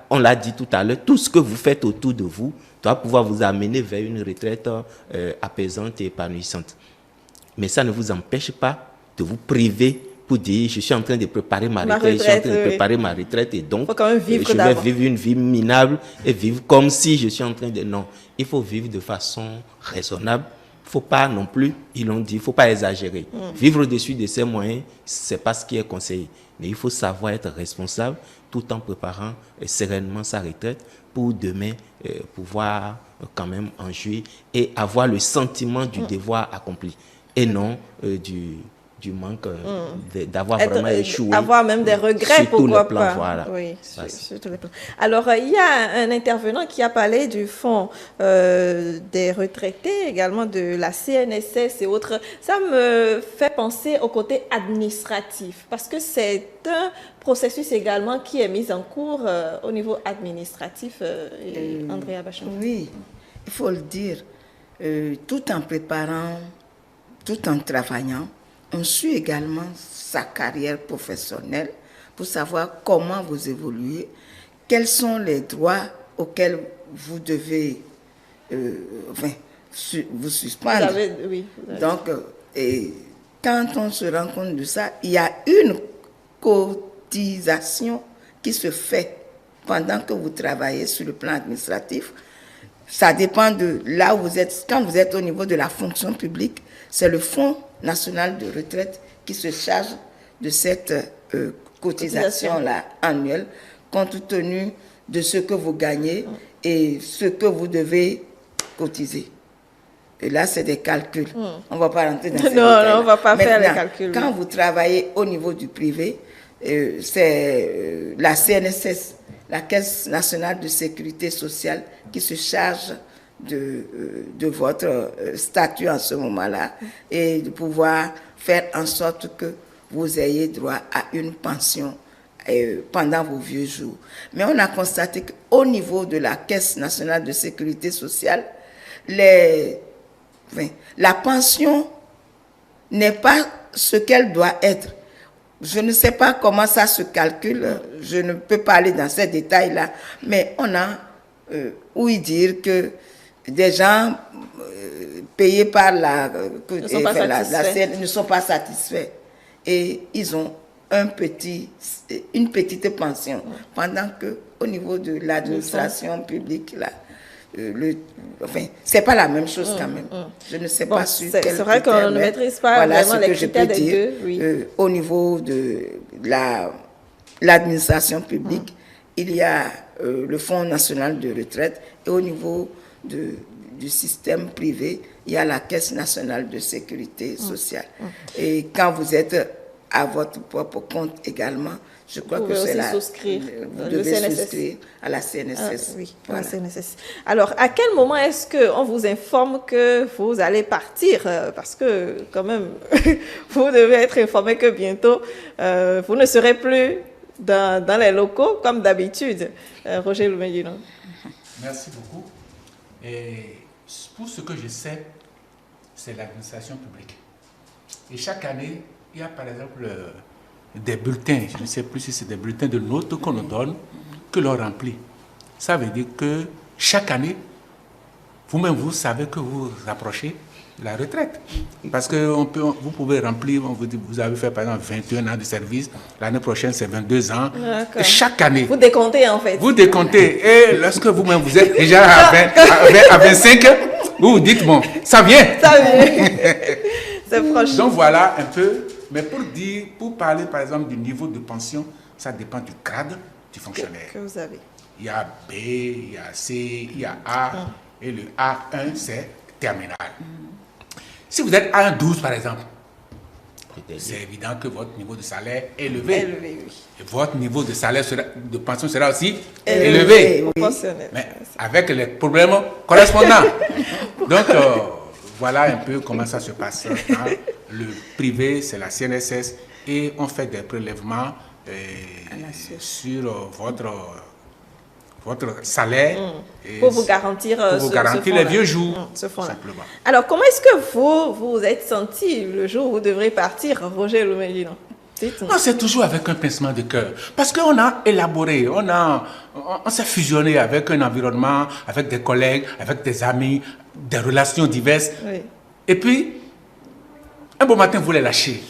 On l'a dit tout à l'heure, tout ce que vous faites autour de vous doit pouvoir vous amener vers une retraite apaisante et épanouissante. Mais ça ne vous empêche pas de vous priver pour dire, je suis en train de préparer ma retraite, je suis en train de préparer ma retraite et donc je vais vivre une vie minable et vivre comme si je suis en train de... Non, il faut vivre de façon raisonnable. Il ne faut pas non plus, ils l'ont dit, il ne faut pas exagérer. Vivre au-dessus de ses moyens, ce n'est pas ce qui est conseillé. Mais il faut savoir être responsable tout en préparant sereinement sa retraite pour demain pouvoir quand même en jouir et avoir le sentiment du devoir accompli et non du du manque d'avoir vraiment échoué. Avoir même des regrets, sur tous les pourquoi plans, pas. voilà. Oui, sur tous les plans. Alors, il y a un intervenant qui a parlé du fonds des retraités, également de la CNSS et autres. Ça me fait penser au côté administratif, parce que c'est un processus également qui est mis en cours au niveau administratif, Andrea Bachon. Oui, il faut le dire. Tout en préparant, tout en travaillant, on suit également sa carrière professionnelle pour savoir comment vous évoluez, quels sont les droits auxquels vous devez vous suspendre. Oui, donc, quand on se rend compte de ça, il y a une cotisation qui se fait pendant que vous travaillez sur le plan administratif. Ça dépend de là où vous êtes. Quand vous êtes au niveau de la fonction publique, c'est le Fonds national de retraite qui se charge de cette cotisation-là annuelle, compte tenu de ce que vous gagnez et ce que vous devez cotiser. Et là, c'est des calculs. On ne va pas rentrer dans ces détails. Non, on ne va pas faire les Maintenant, calculs. Quand vous travaillez au niveau du privé, c'est la CNSS, la Caisse nationale de sécurité sociale, qui se charge de votre statut en ce moment-là et de pouvoir faire en sorte que vous ayez droit à une pension pendant vos vieux jours. Mais on a constaté qu'au niveau de la Caisse nationale de sécurité sociale, la pension n'est pas ce qu'elle doit être. Je ne sais pas comment ça se calcule, je ne peux pas aller dans ces détails-là, mais on a ouï dire que des gens payés par la CN ne sont pas satisfaits et ils ont une petite pension, pendant qu'au niveau de l'administration publique, là, c'est pas la même chose quand même. Je ne sais pas sur quel c'est vrai qu'on ne maîtrise pas vraiment les critères des deux. Oui. Au niveau de l'administration publique, il y a le Fonds national de retraite et au niveau du système privé, il y a la Caisse nationale de sécurité sociale. Et quand vous êtes à votre propre compte également, je crois que c'est là. Vous devez souscrire à la CNSS. Oui, voilà. La CNSS. Alors, à quel moment est-ce qu'on vous informe que vous allez partir? Parce que, quand même, vous devez être informé que bientôt, vous ne serez plus dans les locaux comme d'habitude. Roger Loumédino. Merci beaucoup. Et pour ce que je sais, c'est l'administration publique. Et chaque année, il y a par exemple des bulletins, je ne sais plus si c'est des bulletins de notes qu'on nous donne, que l'on remplit. Ça veut dire que chaque année, vous-même, vous savez que vous approchez de la retraite. Parce que vous pouvez remplir, on vous dit, vous avez fait par exemple 21 ans de service, l'année prochaine c'est 22 ans. Et chaque année. Vous décomptez en fait. Vous décomptez. Et lorsque vous-même vous êtes déjà à 25, vous vous dites, bon, ça vient. Ça vient. C'est proche. Donc voilà un peu. Mais pour parler par exemple du niveau de pension, ça dépend du grade du fonctionnaire. Que vous avez. Il y a B, il y a C, il y a A, et le A1 c'est terminal. Si vous êtes A12 par exemple, c'est évident que votre niveau de salaire est élevé. Oui. Et votre niveau de salaire de pension sera aussi élevé. Oui. Mais avec les problèmes correspondants. Donc, voilà un peu comment ça se passe. Le privé, c'est la CNSS et on fait des prélèvements sur votre salaire. Pour vous garantir, les vieux jours. Ce fonds-là. Alors, comment est-ce que vous êtes senti le jour où vous devrez partir, Roger Loumédino? Non, c'est toujours avec un pincement de cœur. Parce qu'on a élaboré, on s'est fusionné avec un environnement, avec des collègues, avec des amis, des relations diverses. Oui. Et puis, un beau matin, vous les lâchez.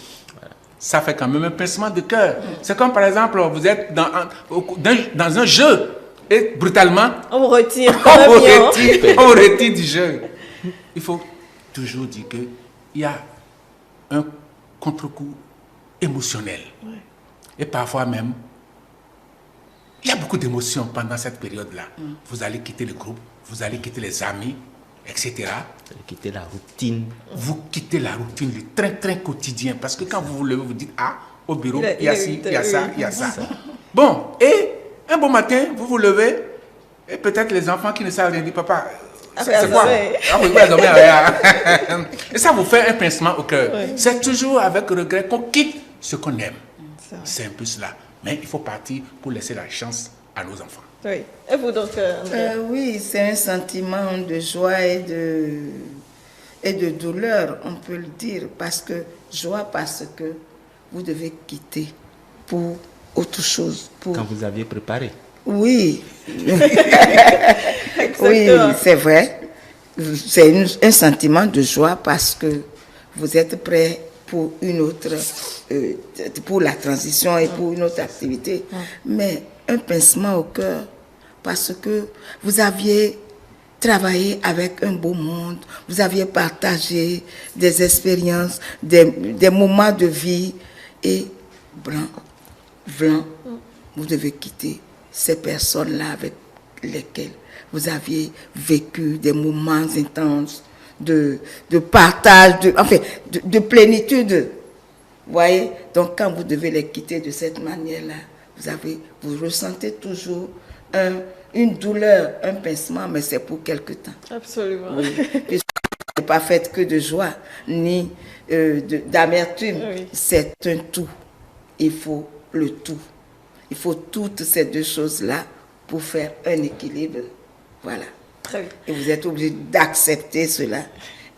Ça fait quand même un pincement de cœur. C'est comme par exemple, vous êtes dans un jeu et brutalement, on vous retire. On vous retire du jeu. Il faut toujours dire qu'il y a un contre-coup émotionnel. Ouais. Et parfois même, il y a beaucoup d'émotions pendant cette période-là. Vous allez quitter le groupe, vous allez quitter les amis, etc. Quitter la routine. Vous quittez la routine, le train-train quotidien. Parce que quand vous vous levez, vous dites, ah, au bureau, il y a ci, il y a ça, il y a ça. Bon, et un bon matin, vous vous levez, et peut-être les enfants qui ne savent rien dire, papa, c'est quoi? Ah oui, et ça vous fait un pincement au cœur. Oui. C'est toujours avec regret qu'on quitte ce qu'on aime. C'est un peu cela. Mais il faut partir pour laisser la chance à nos enfants. Oui. Et vous donc, Andrea? Oui, c'est un sentiment de joie et de douleur, on peut le dire. Joie parce que vous devez quitter pour autre chose. Quand vous aviez préparé. Oui. Oui, c'est vrai. C'est un sentiment de joie parce que vous êtes prêt pour une autre, pour la transition et pour une autre activité. Mais un pincement au cœur parce que vous aviez travaillé avec un beau monde, vous aviez partagé des expériences, des moments de vie et blanc, vous devez quitter ces personnes-là avec lesquelles vous aviez vécu des moments intenses de partage, de plénitude. Vous voyez? Donc quand vous devez les quitter de cette manière-là, vous ressentez toujours une douleur, un pincement, mais c'est pour quelque temps. Absolument. Oui. Puisque ce n'est pas fait que de joie, ni d'amertume. Oui. C'est un tout. Il faut le tout. Il faut toutes ces deux choses-là pour faire un équilibre. Voilà. Très bien. Et vous êtes obligé d'accepter cela.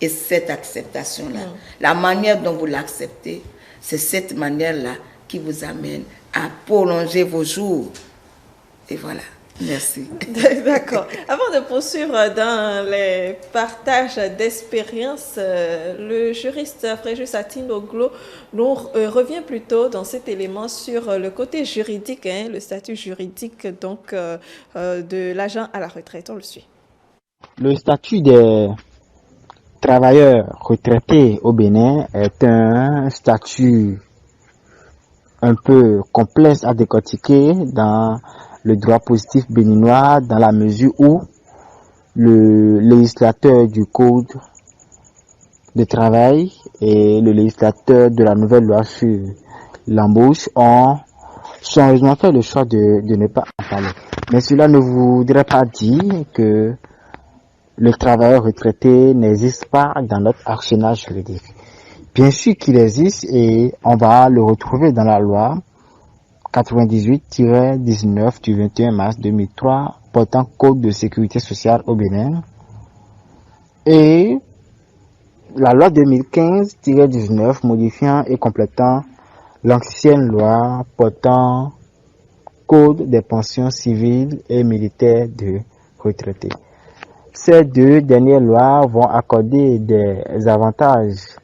Et cette acceptation-là, la manière dont vous l'acceptez, c'est cette manière-là qui vous amène à prolonger vos jours. Et voilà. Merci. D'accord. Avant de poursuivre dans les partages d'expériences, le juriste Fréjus Atinoglo nous revient plutôt dans cet élément sur le côté juridique, le statut juridique donc de l'agent à la retraite. On le suit. Le statut des travailleurs retraités au Bénin est un statut un peu complexe à décortiquer dans le droit positif béninois, dans la mesure où le législateur du Code de travail et le législateur de la nouvelle loi sur l'embauche ont soigneusement fait le choix de ne pas en parler. Mais cela ne voudrait pas dire que le travailleur retraité n'existe pas dans notre arsenal juridique. Bien sûr qu'il existe et on va le retrouver dans la loi 98-19 du 21 mars 2003 portant Code de sécurité sociale au Bénin et la loi 2015-19 modifiant et complétant l'ancienne loi portant Code des pensions civiles et militaires de retraités. Ces deux dernières lois vont accorder des avantages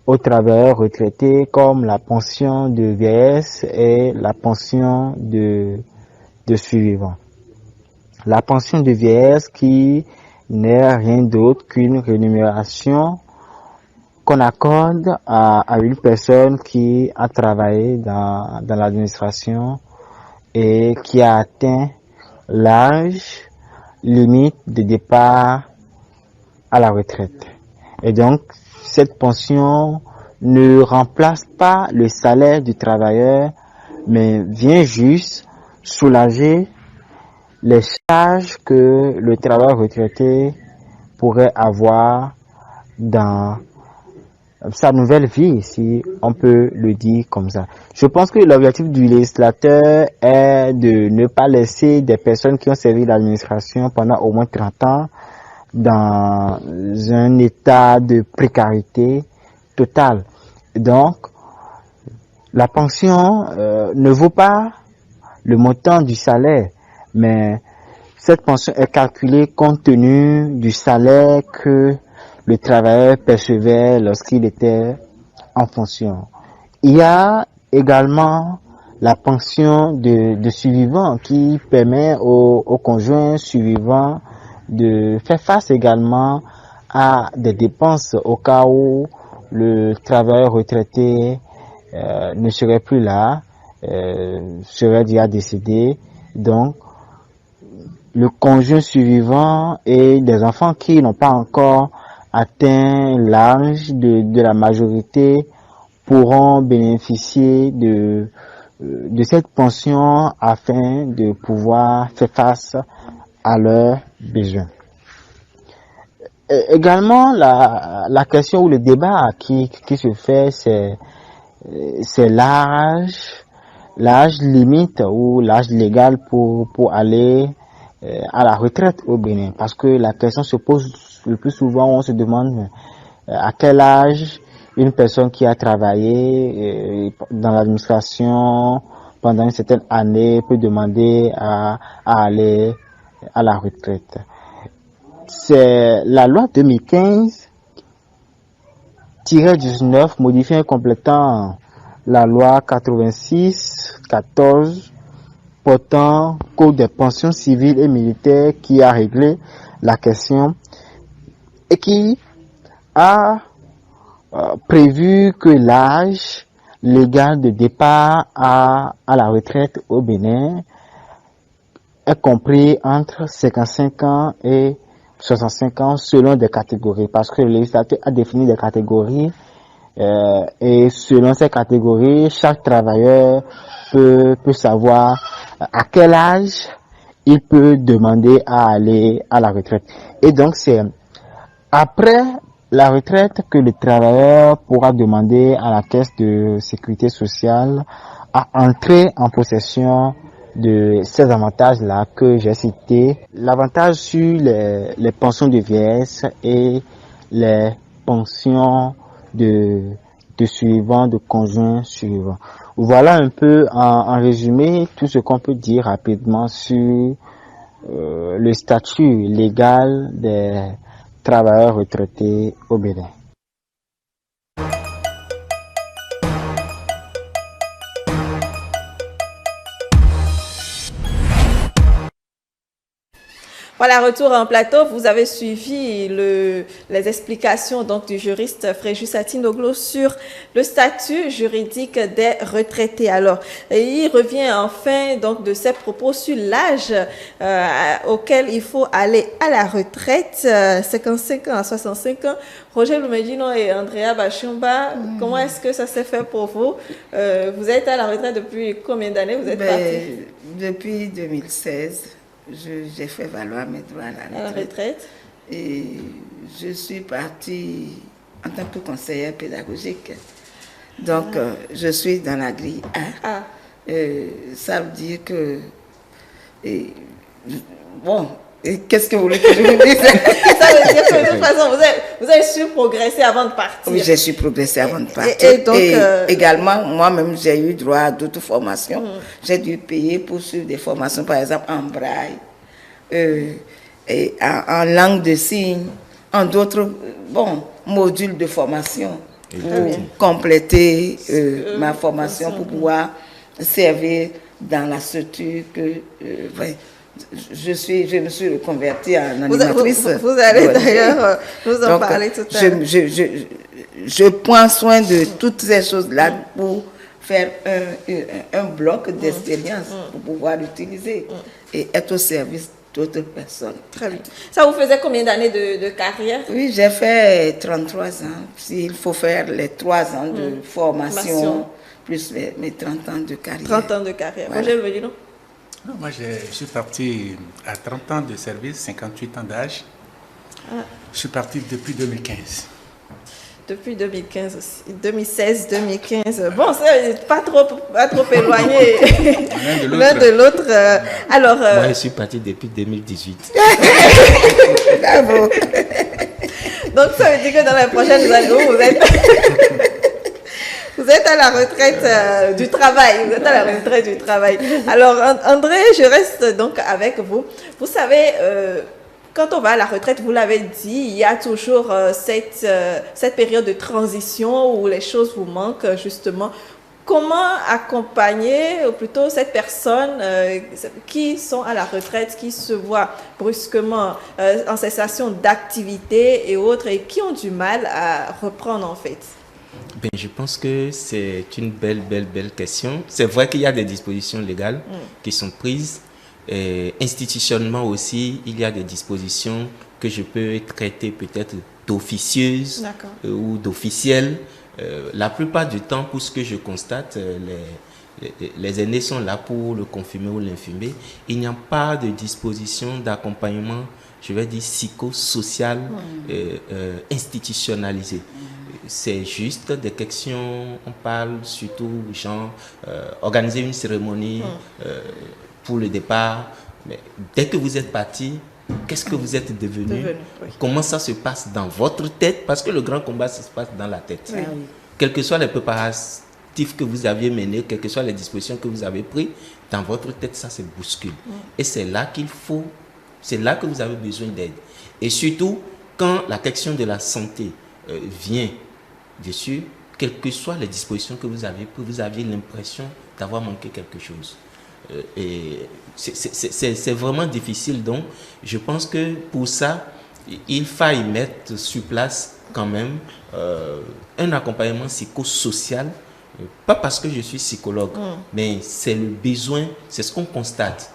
aux travailleurs retraités comme la pension de vieillesse et la pension de survivant. La pension de vieillesse qui n'est rien d'autre qu'une rémunération qu'on accorde à une personne qui a travaillé dans l'administration et qui a atteint l'âge limite de départ à la retraite. Et donc, cette pension ne remplace pas le salaire du travailleur, mais vient juste soulager les charges que le travailleur retraité pourrait avoir dans sa nouvelle vie, si on peut le dire comme ça. Je pense que l'objectif du législateur est de ne pas laisser des personnes qui ont servi l'administration pendant au moins 30 ans dans un état de précarité totale. Donc, la pension ne vaut pas le montant du salaire, mais cette pension est calculée compte tenu du salaire que le travailleur percevait lorsqu'il était en fonction. Il y a également la pension de survivant qui permet aux conjoints survivants de faire face également à des dépenses au cas où le travailleur retraité ne serait plus là, serait déjà décédé. Donc, le conjoint survivant et des enfants qui n'ont pas encore atteint l'âge de la majorité pourront bénéficier de cette pension afin de pouvoir faire face à leurs besoins. Également, la question ou le débat qui se fait, c'est l'âge limite ou l'âge légal pour aller à la retraite au Bénin. Parce que la question se pose le plus souvent, on se demande à quel âge une personne qui a travaillé dans l'administration pendant une certaine année peut demander à aller à la retraite. C'est la loi 2015-19 modifiant et complétant la loi 86-14 portant code des pensions civiles et militaires qui a réglé la question et qui a prévu que l'âge légal de départ à la retraite au Bénin est compris entre 55 ans et 65 ans selon des catégories, parce que le législateur a défini des catégories et selon ces catégories, chaque travailleur peut savoir à quel âge il peut demander à aller à la retraite. Et donc c'est après la retraite que le travailleur pourra demander à la caisse de sécurité sociale à entrer en possession de ces avantages-là que j'ai cités. L'avantage sur les pensions de vieillesse et les pensions de suivants, de conjoints suivants. Voilà un peu en résumé tout ce qu'on peut dire rapidement sur le statut légal des travailleurs retraités au Bénin. Voilà, retour en plateau. Vous avez suivi les explications donc du juriste Fréjus Atinoglo sur le statut juridique des retraités. Alors, il revient enfin donc de ses propos sur l'âge auquel il faut aller à la retraite, 55 ans à 65 ans. Roger Lumedino et Andrea Bachumba, comment est-ce que ça s'est fait pour vous? Vous êtes à la retraite depuis combien d'années? Vous êtes parti? Depuis 2016. J'ai fait valoir mes droits à la retraite. Et je suis partie en tant que conseillère pédagogique. Donc, je suis dans la grille A. Ça veut dire que... qu'est-ce que vous voulez que je vous dise? Ça veut dire que de toute façon, vous avez su progresser avant de partir. Oui, j'ai su progresser avant de partir. Et donc, également, moi-même, j'ai eu droit à d'autres formations. J'ai dû payer pour suivre des formations, par exemple, en braille, et en langue de signes, en d'autres modules de formation pour compléter ma formation, pour pouvoir servir dans la structure que... je me suis reconvertie en animatrice. Vous allez d'ailleurs nous en parler tout à l'heure. Je prends soin de toutes ces choses-là pour faire un bloc d'expérience pour pouvoir l'utiliser et être au service d'autres personnes. Très bien. Ça vous faisait combien d'années de carrière? Oui, j'ai fait 33 ans. Il faut faire les 3 ans de formation plus mes 30 ans de carrière. 30 ans de carrière. Roger Lumedino? Moi, je suis parti à 30 ans de service, 58 ans d'âge. Je suis parti depuis 2015. Depuis 2015 aussi. 2016, 2015. Bon, c'est pas trop éloigné l'un de l'autre. Alors, moi, je suis parti depuis 2018. Bravo. Donc, ça veut dire que dans les prochaines années, vous êtes à la retraite du travail. Vous êtes à la retraite du travail. Alors, André, je reste donc avec vous. Vous savez, quand on va à la retraite, vous l'avez dit, il y a toujours cette période de transition où les choses vous manquent, justement. Comment accompagner, ou plutôt cette personne qui sont à la retraite, qui se voient brusquement en cessation d'activité et autres, et qui ont du mal à reprendre en fait? Ben, je pense que c'est une belle question. C'est vrai qu'il y a des dispositions légales qui sont prises, Institutionnellement aussi, il y a des dispositions que je peux traiter peut-être d'officieuses ou d'officielles. La plupart du temps, pour ce que je constate, les aînés sont là pour le confirmer ou l'infirmer. Il n'y a pas de disposition d'accompagnement, je vais dire, psychosocial institutionnalisé. C'est juste des questions, on parle surtout, genre, organiser une cérémonie pour le départ. Mais dès que vous êtes parti, qu'est-ce que vous êtes devenu? Comment ça se passe dans votre tête? Parce que le grand combat, ça se passe dans la tête. Quels que soient les préparatifs que vous aviez menés, quelles que soient les dispositions que vous avez prises, dans votre tête, ça se bouscule. Et c'est là c'est là que vous avez besoin d'aide. Et surtout, quand la question de la santé vient dessus, quelles que soient les dispositions que vous avez prises, vous aviez l'impression d'avoir manqué quelque chose. Et c'est vraiment difficile. Donc, je pense que pour ça, il faille mettre sur place quand même un accompagnement psychosocial, pas parce que je suis psychologue, mais c'est le besoin, c'est ce qu'on constate.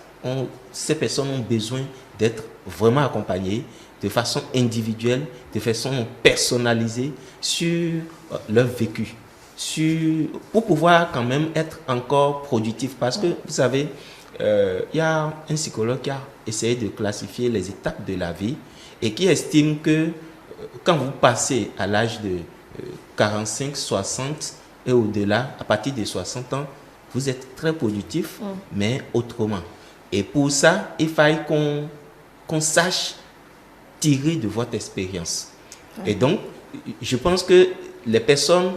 Ces personnes ont besoin d'être vraiment accompagnées de façon individuelle, de façon personnalisée sur leur vécu, pour pouvoir quand même être encore productif. Parce que, vous savez, il y a un psychologue qui a essayé de classifier les étapes de la vie et qui estime que quand vous passez à l'âge de 45, 60 et au-delà, à partir de 60 ans, vous êtes très productif, mais autrement. Et pour ça, il faille qu'on sache tirer de votre expérience. Et donc, je pense que les personnes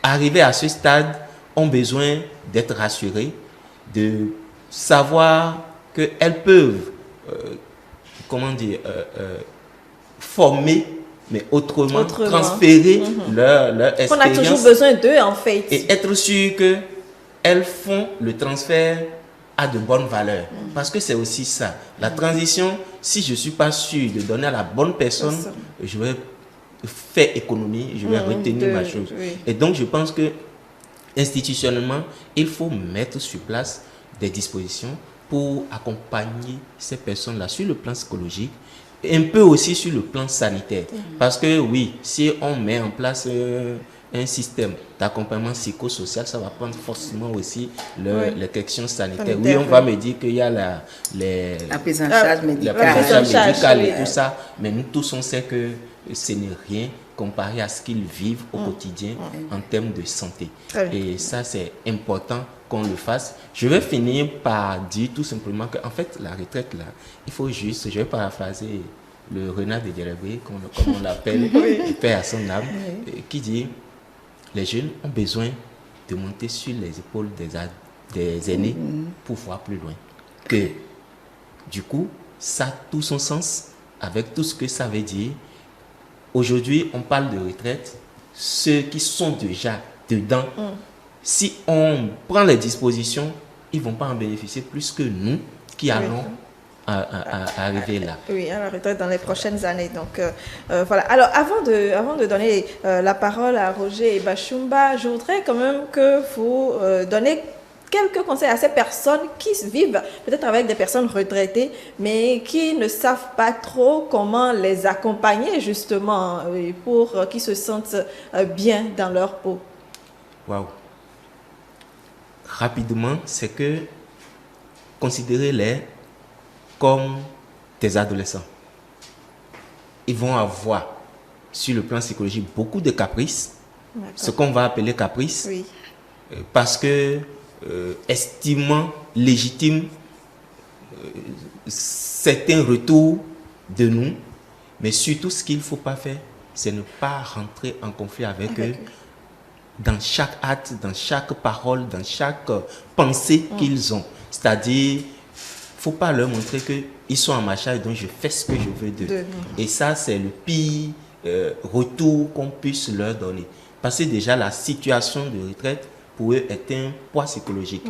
arrivées à ce stade ont besoin d'être rassurées, de savoir qu'elles peuvent, former, mais autrement. Transférer leur expérience. On a toujours besoin d'eux, en fait. Et être sûr qu'elles font le transfert à de bonnes valeurs. Parce que c'est aussi ça. La transition, si je ne suis pas sûr de donner à la bonne personne, je vais faire économie, je vais retenir ma chose. Et donc, je pense que institutionnellement, il faut mettre sur place des dispositions pour accompagner ces personnes-là sur le plan psychologique, un peu aussi sur le plan sanitaire. Parce que oui, si on met en place un système d'accompagnement psychosocial, ça va prendre forcément aussi les questions sanitaires. Oui, on va me dire qu'il y a la prise en charge médicale et tout ça, mais nous tous on sait que ce n'est rien comparé à ce qu'ils vivent au quotidien en termes de santé. Et ça, c'est important qu'on le fasse. Je vais finir par dire tout simplement qu'en fait, la retraite, là, il faut juste, je vais paraphraser le Renard de Djerebré, comme on l'appelle, le père à son âme, qui dit: les jeunes ont besoin de monter sur les épaules des aînés pour voir plus loin. Que, du coup, ça a tout son sens avec tout ce que ça veut dire. Aujourd'hui, on parle de retraite. Ceux qui sont déjà dedans, si on prend les dispositions, ils ne vont pas en bénéficier plus que nous qui allons arriver là. Oui, à la retraite dans les prochaines années. Donc, voilà. Alors, avant de donner la parole à Roger Bashumba, je voudrais quand même que vous donniez quelques conseils à ces personnes qui vivent peut-être avec des personnes retraitées, mais qui ne savent pas trop comment les accompagner justement pour qu'ils se sentent bien dans leur peau. Waouh! Rapidement, c'est que considérez-les comme des adolescents. Ils vont avoir, sur le plan psychologique, beaucoup de caprices, ce qu'on va appeler caprices, parce que estimant légitime certains retours de nous, mais surtout ce qu'il ne faut pas faire, c'est ne pas rentrer en conflit avec eux dans chaque acte, dans chaque parole, dans chaque pensée qu'ils ont. C'est-à-dire, il ne faut pas leur montrer qu'ils sont en ma charge, donc je fais ce que je veux d'eux. Et ça, c'est le pire retour qu'on puisse leur donner. Parce que déjà, la situation de retraite, pour eux, est un poids psychologique.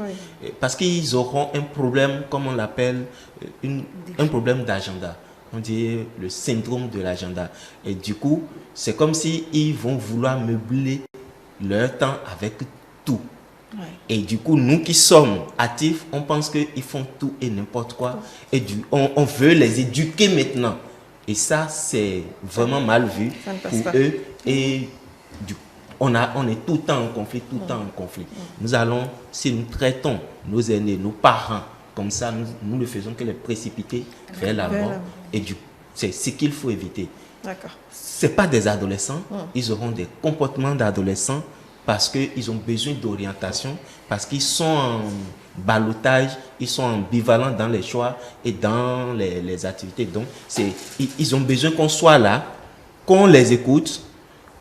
Parce qu'ils auront un problème, comme on l'appelle, un problème d'agenda. On dit le syndrome de l'agenda. Et du coup, c'est comme s'ils vont vouloir meubler leur temps avec tout. Et du coup, nous qui sommes actifs, on pense qu'ils font tout et n'importe quoi. Et on veut les éduquer maintenant. Et ça, c'est vraiment mal vu pour eux. Et on est tout le temps en conflit, tout le temps en conflit. Nous allons, si nous traitons nos aînés, nos parents, comme ça, nous ne faisons que les précipiter vers la mort. Et c'est ce qu'il faut éviter. Ce n'est pas des adolescents, ils auront des comportements d'adolescents parce qu'ils ont besoin d'orientation, parce qu'ils sont en ballottage, ils sont ambivalents dans les choix et dans les activités. Donc, ils ont besoin qu'on soit là, qu'on les écoute,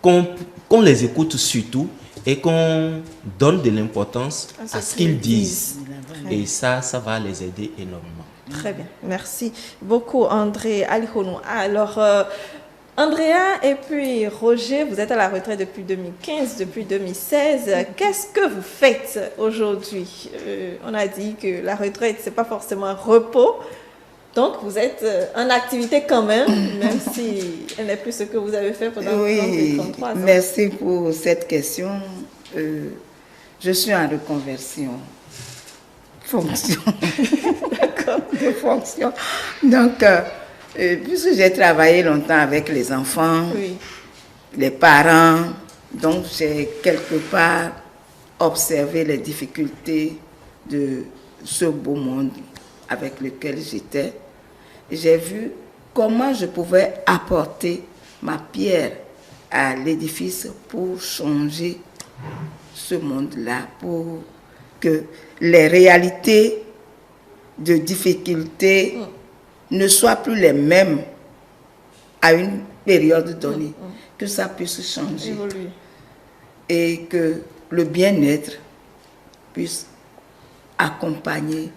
qu'on les écoute surtout et qu'on donne de l'importance à ce qu'ils disent. Et ça va les aider énormément. Très bien, merci beaucoup André Alihonou. Alors, Andrea et puis Roger, vous êtes à la retraite depuis 2015, depuis 2016. Qu'est-ce que vous faites aujourd'hui? On a dit que la retraite, ce n'est pas forcément un repos. Donc, vous êtes en activité quand même si elle n'est plus ce que vous avez fait pendant 33 ans. Merci pour cette question. Je suis en reconversion. Fonction. D'accord. De fonction. Donc, puisque j'ai travaillé longtemps avec les enfants, les parents, donc j'ai quelque part observé les difficultés de ce beau monde avec lequel j'étais. J'ai vu comment je pouvais apporter ma pierre à l'édifice pour changer ce monde-là, pour que les réalités de difficultés ne soient plus les mêmes à une période donnée, que ça puisse changer. Évoluer. Et que le bien-être puisse accompagner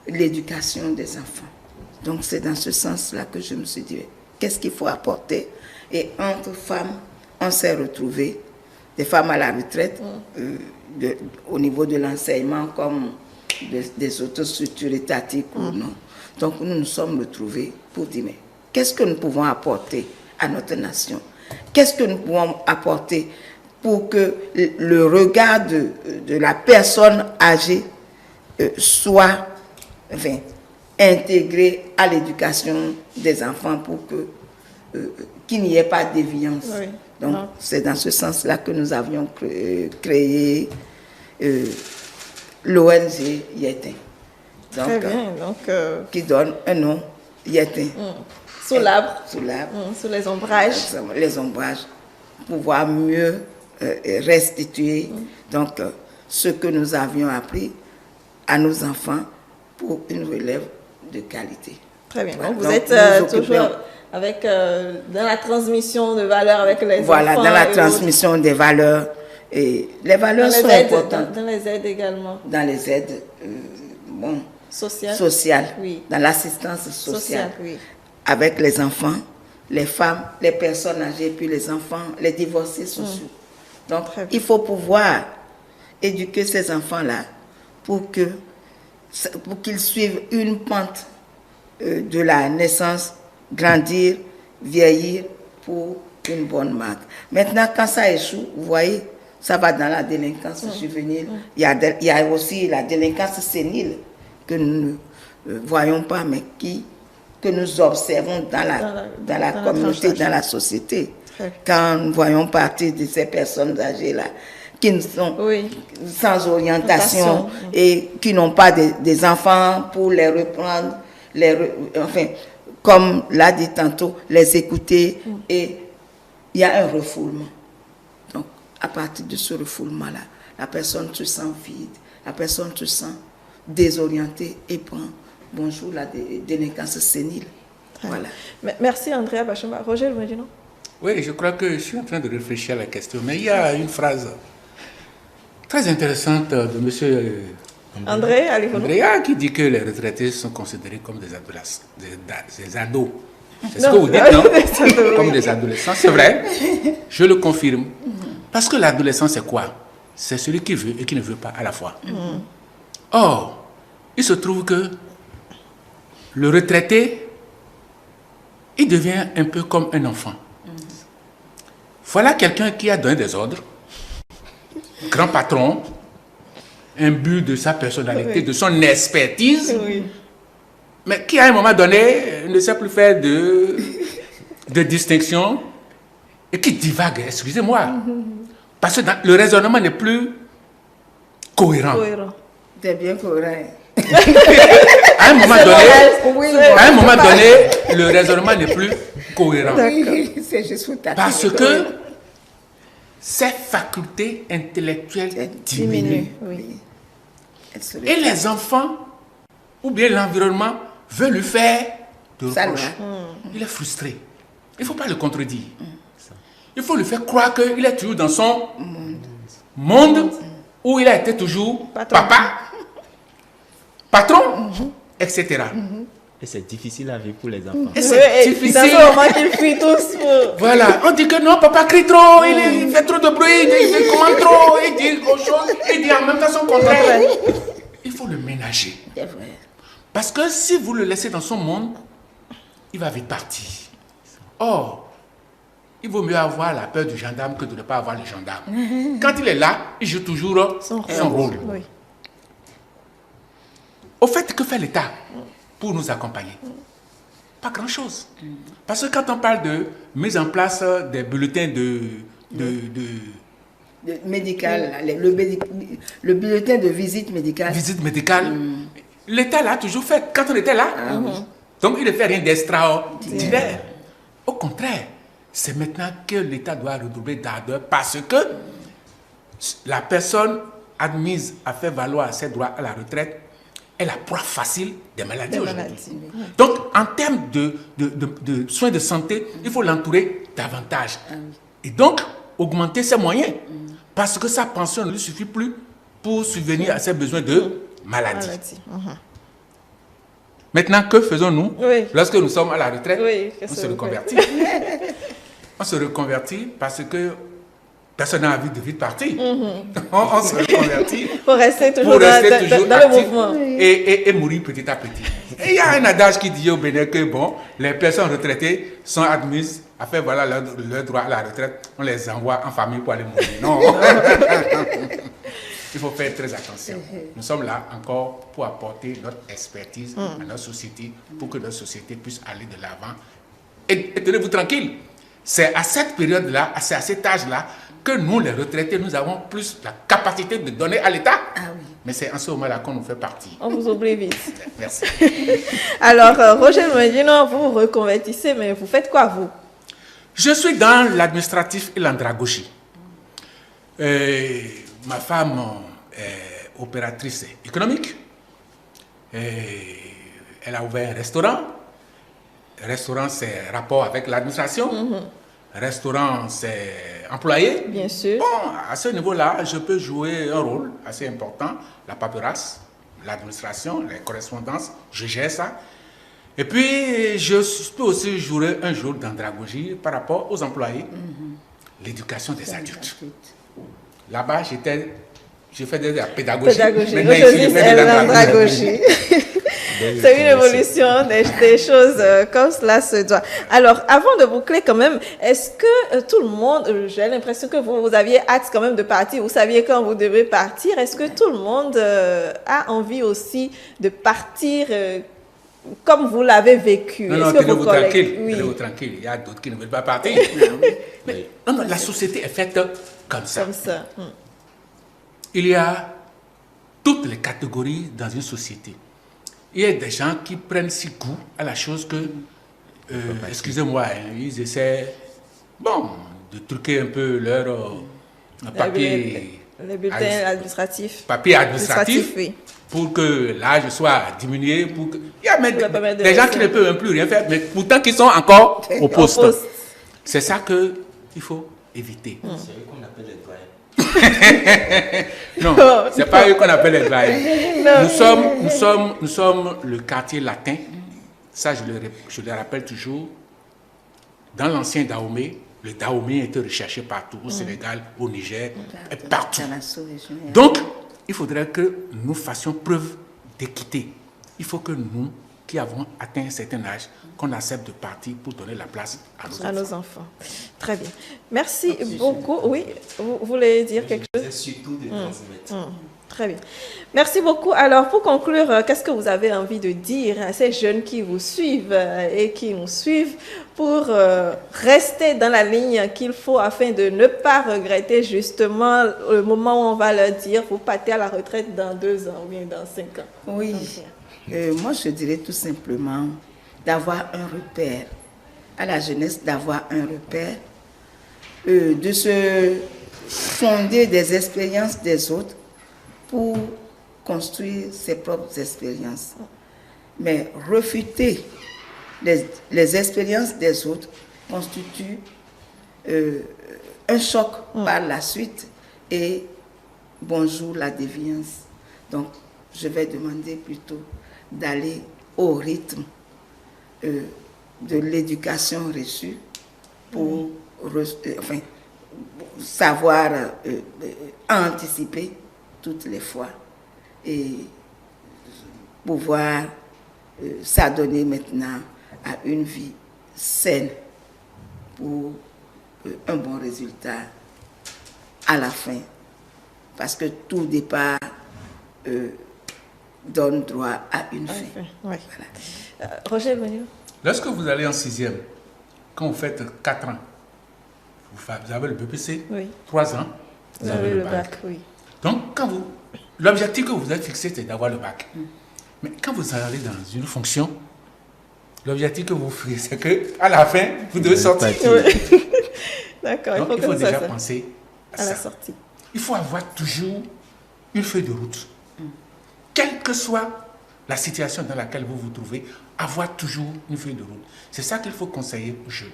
l'éducation des enfants. Donc c'est dans ce sens-là que je me suis dit, qu'est-ce qu'il faut apporter? Et entre femmes, on s'est retrouvés, des femmes à la retraite, au niveau de l'enseignement, comme des autres structures étatiques ou non. Donc nous nous sommes retrouvés pour dire, mais qu'est-ce que nous pouvons apporter à notre nation? Qu'est-ce que nous pouvons apporter pour que le regard de la personne âgée soit intégré à l'éducation des enfants pour qu'il n'y ait pas de déviance. Donc, c'est dans ce sens-là que nous avions créé l'ONG Yetin. Très bien. Donc, qui donne un nom, Yetin. Sous l'arbre. Sous l'arbre. Sous les ombrages. Les ombrages. Pour pouvoir mieux restituer donc, ce que nous avions appris à nos enfants pour une relève de qualité. Très bien. Donc, vous êtes toujours avec, dans la transmission de valeurs avec les enfants. Voilà, dans la transmission des valeurs. Et les valeurs sont importantes. Dans les aides également. Dans les aides sociales. Oui. Dans l'assistance sociale. Oui. Avec les enfants, les femmes, les personnes âgées, puis les enfants, les divorcés sociaux. Donc, il faut pouvoir éduquer ces enfants-là pour qu'ils suivent une pente de la naissance, grandir, vieillir pour une bonne marque. Maintenant, quand ça échoue, vous voyez, ça va dans la délinquance juvénile. Il y a aussi la délinquance sénile que nous ne voyons pas, mais que nous observons dans la communauté, dans la société. Quand nous voyons partie de ces personnes âgées-là, qui sont sans orientation et qui n'ont pas des enfants pour les reprendre, comme l'a dit tantôt, les écouter, et il y a un refoulement. Donc, à partir de ce refoulement-là, la personne se sent vide, la personne se sent désorientée et prend, bonjour, la délinquance sénile. Voilà. Merci Andrea Bachamba. Roger, vous me dites non? Oui, je crois que je suis en train de réfléchir à la question, mais il y a une phrase très intéressante de monsieur Andrea qui dit que les retraités sont considérés comme des adolescents, des ados. C'est ce que vous dites, non? Comme des adolescents. C'est vrai, je le confirme. Parce que l'adolescent, c'est quoi? C'est celui qui veut et qui ne veut pas à la fois. Or, il se trouve que le retraité, il devient un peu comme un enfant. Voilà quelqu'un qui a donné des ordres, grand patron, imbu de sa personnalité, de son expertise, Oui. mais qui à un moment donné ne sait plus faire de distinction et qui divague, excusez-moi. Parce que le raisonnement n'est plus cohérent. Cohérent. C'est bien cohérent. À un moment C'est donné, vrai. à un moment donné, le raisonnement n'est plus cohérent. Oui, c'est juste pour ta Parce que ses facultés intellectuelles diminuent. Oui. Et les enfants, ou bien l'environnement, veut lui faire de Ça reproches. va. Il est frustré. Il ne faut pas le contredire. Il faut lui faire croire qu'il est toujours dans son monde où il a été toujours Patron. papa, patron, etc. Et c'est difficile à vivre pour les enfants. Et Oui, c'est et difficile. dans ce moment qu'ils fuient tous. Voilà, on dit que non, papa crie trop, il fait trop de bruit, il commande trop, il dit autre chose, il dit en même temps son contraire. Il faut le ménager. C'est vrai. Parce que si vous le laissez dans son monde, il va vite partir. Or, il vaut mieux avoir la peur du gendarme que de ne pas avoir le gendarme. Quand il est là, il joue toujours son rôle. Oui. Au fait, que fait l'État pour nous accompagner? Pas grand-chose. Parce que quand on parle de mise en place des bulletins Médical, là, le bulletin de visite médicale. visite médicale, l'État l'a toujours fait quand on était là. Donc il ne fait rien d'extraordinaire. Au contraire, c'est maintenant que l'État doit redoubler d'ardeur parce que la personne admise à faire valoir ses droits à la retraite est la proie facile des maladies aujourd'hui. Donc en termes de soins de santé, il faut l'entourer davantage. Et donc augmenter ses moyens. Parce que sa pension ne lui suffit plus pour subvenir à ses besoins de maladie. Maintenant, que faisons-nous lorsque nous sommes à la retraite? On se reconvertit. On se reconvertit parce que personne n'a envie de vite partir. On se reconvertit Pour rester toujours, pour rester dans toujours le actif mouvement. et mourir petit à petit. Et il y a un adage qui dit au Bénin que bon, les personnes retraitées sont admises à faire voilà leur droit à la retraite. On les envoie en famille pour aller mourir. Non. Il faut faire très attention. Nous sommes là encore pour apporter notre expertise à notre société pour que notre société puisse aller de l'avant. Et tenez-vous tranquille. C'est à cette période-là, c'est à cet âge-là que nous, les retraités, nous avons plus la capacité de donner à l'État. Mais c'est en ce moment-là qu'on nous fait partie. On vous oublie vite. Merci. Alors, Roger Medino, vous vous reconvertissez, mais vous faites quoi, vous? Je suis dans l'administratif et l'andragogie. Ma femme est opératrice économique. Elle a ouvert un restaurant. Restaurant, c'est rapport avec l'administration. Restaurant, c'est employé. Bien sûr. Bon, à ce niveau-là, je peux jouer un rôle assez important. La paperasse, l'administration, les correspondances, je gère ça. Et puis, je peux aussi jouer un rôle d'andragogie par rapport aux employés. L'éducation des adultes. Là-bas, j'ai fait de la pédagogie. Maintenant, ici, je fais de l'andragogie. C'est une évolution des choses comme cela se doit. Alors, avant de boucler quand même, est-ce que tout le monde, j'ai l'impression que vous aviez hâte quand même de partir, vous saviez quand vous devez partir, est-ce que tout le monde a envie aussi de partir comme vous l'avez vécu? Non, tenez-vous tranquille. Tenez-vous tranquille. Il y a d'autres qui ne veulent pas partir. Mais, non, la société est faite comme ça. Comme ça. Il y a toutes les catégories dans une société. Il y a des gens qui prennent si goût à la chose que, excusez-moi, ils essaient, de truquer un peu leur papier. Les bulletins administratifs. Papier administratif, oui. pour que l'âge soit diminué. Il y a même des gens qui ne peuvent même plus rien faire, mais pourtant qui sont encore au poste. C'est ça qu'il faut éviter. C'est eux qu'on appelle les doyens. Non, ce n'est pas eux qu'on appelle les doyens. Nous sommes le quartier latin. Ça, je le rappelle toujours. Dans l'ancien Dahomey, le Dahomey était recherché partout, au Sénégal, au Niger, partout. Donc, il faudrait que nous fassions preuve d'équité. Il faut que nous, qui avons atteint un certain âge, qu'on accepte de partir pour donner la place à nos enfants. Très bien. Merci beaucoup. Oui, vous voulez dire quelque chose? C'est surtout de transmettre. Très bien. Merci beaucoup. Alors, pour conclure, qu'est-ce que vous avez envie de dire à ces jeunes qui vous suivent et qui nous suivent pour rester dans la ligne qu'il faut afin de ne pas regretter justement le moment où on va leur dire vous partez à la retraite dans 2 ans ou bien dans 5 ans? Oui. Moi, je dirais tout simplement d'avoir un repère, à la jeunesse d'avoir un repère, de se fonder des expériences des autres pour construire ses propres expériences. Mais refuter les expériences des autres constitue un choc par la suite et bonjour la déviance. Donc, je vais demander plutôt d'aller au rythme de l'éducation reçue pour savoir anticiper toutes les fois et pouvoir s'adonner maintenant à une vie saine pour un bon résultat à la fin. Parce que tout départ donne droit à une fin. Ouais. Voilà. Roger Benio. Lorsque vous allez en 6e, quand vous faites 4 ans, vous avez le BPC, 3 ans, vous avez le bac. Oui. Donc, l'objectif que vous êtes fixé, c'est d'avoir le bac. Mais quand vous allez dans une fonction, l'objectif que vous faites, c'est qu'à la fin, vous devez sortir. Oui. D'accord. Donc, il faut déjà penser à la sortie. Il faut avoir toujours une feuille de route. Quelle que soit la situation dans laquelle vous vous trouvez, avoir toujours une feuille de route. C'est ça qu'il faut conseiller aux jeunes.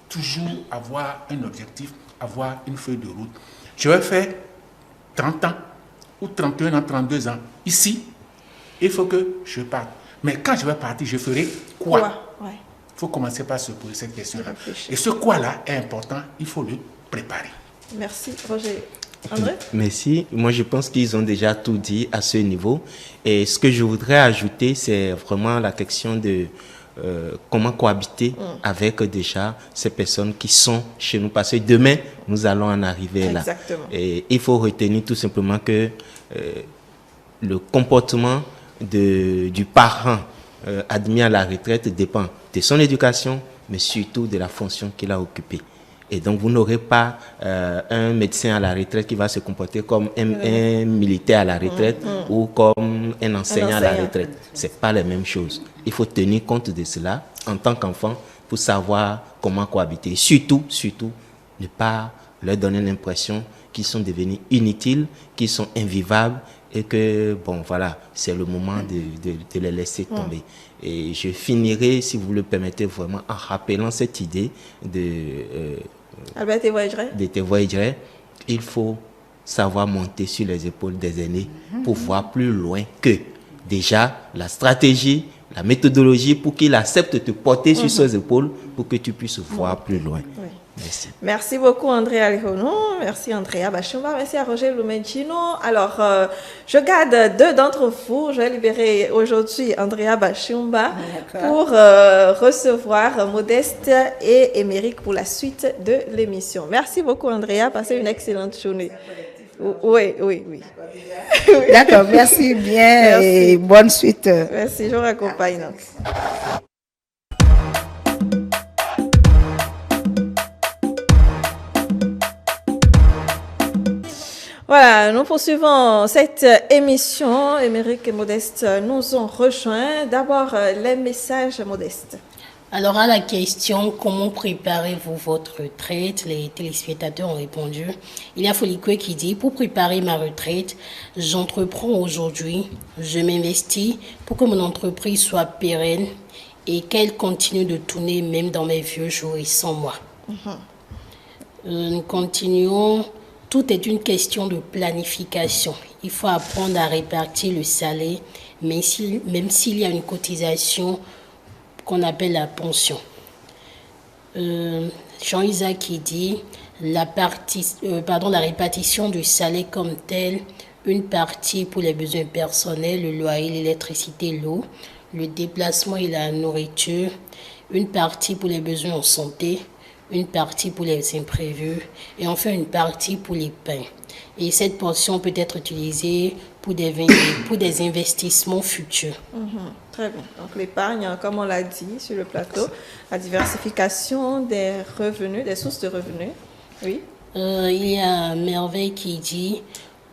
Toujours avoir un objectif, avoir une feuille de route. Je vais faire 30 ans ou 31 ans, 32 ans. Ici, il faut que je parte. Mais quand je vais partir, je ferai quoi? Il faut commencer par se poser cette question-là. Et ce quoi-là est important, il faut le préparer. Merci, Roger. André? Merci. Moi, je pense qu'ils ont déjà tout dit à ce niveau. Et ce que je voudrais ajouter, c'est vraiment la question de comment cohabiter avec déjà ces personnes qui sont chez nous. Parce que demain, nous allons en arriver là. Exactement. Et il faut retenir tout simplement que le comportement du parent admis à la retraite dépend de son éducation, mais surtout de la fonction qu'il a occupée. Et donc, vous n'aurez pas un médecin à la retraite qui va se comporter comme un militaire à la retraite ou comme un enseignant à la retraite. Ce n'est pas les mêmes choses. Il faut tenir compte de cela en tant qu'enfant pour savoir comment cohabiter. Surtout, ne pas leur donner l'impression qu'ils sont devenus inutiles, qu'ils sont invivables et que, bon, voilà, c'est le moment de les laisser tomber. Et je finirai, si vous le permettez, vraiment en rappelant cette idée de Albert Tévoyedre. Il faut savoir monter sur les épaules des aînés pour voir plus loin que déjà la stratégie, la méthodologie pour qu'ils acceptent de te porter sur ses épaules pour que tu puisses voir plus loin. Merci. Merci beaucoup André Alihono, merci Andrea Bashumba, merci à Roger Lumegino. Alors, je garde 2 d'entre vous. Je vais libérer aujourd'hui Andrea Bashumba pour recevoir Modeste et Émeric pour la suite de l'émission. Merci beaucoup Andrea, passez une excellente journée. Oui. D'accord, merci bien merci. Et bonne suite. Merci, je vous accompagne. Voilà, nous poursuivons cette émission. Émeric et Modeste nous ont rejoints. D'abord, les messages Modeste. Alors, à la question « Comment préparez-vous votre retraite ?» Les téléspectateurs ont répondu. Il y a Folikwe qui dit « Pour préparer ma retraite, j'entreprends aujourd'hui. Je m'investis pour que mon entreprise soit pérenne et qu'elle continue de tourner même dans mes vieux jours et sans moi. » Nous continuons. Tout est une question de planification. Il faut apprendre à répartir le salaire, même s'il y a une cotisation qu'on appelle la pension. Jean-Isaac qui dit la répartition du salaire comme tel, une partie pour les besoins personnels, le loyer, l'électricité, l'eau, le déplacement et la nourriture, une partie pour les besoins en santé, une partie pour les imprévus et enfin une partie pour les pains. Et cette portion peut être utilisée pour des investissements futurs. Très bien. Donc l'épargne, comme on l'a dit sur le plateau, la diversification des revenus, des sources de revenus. Oui. Il y a Merveille qui dit,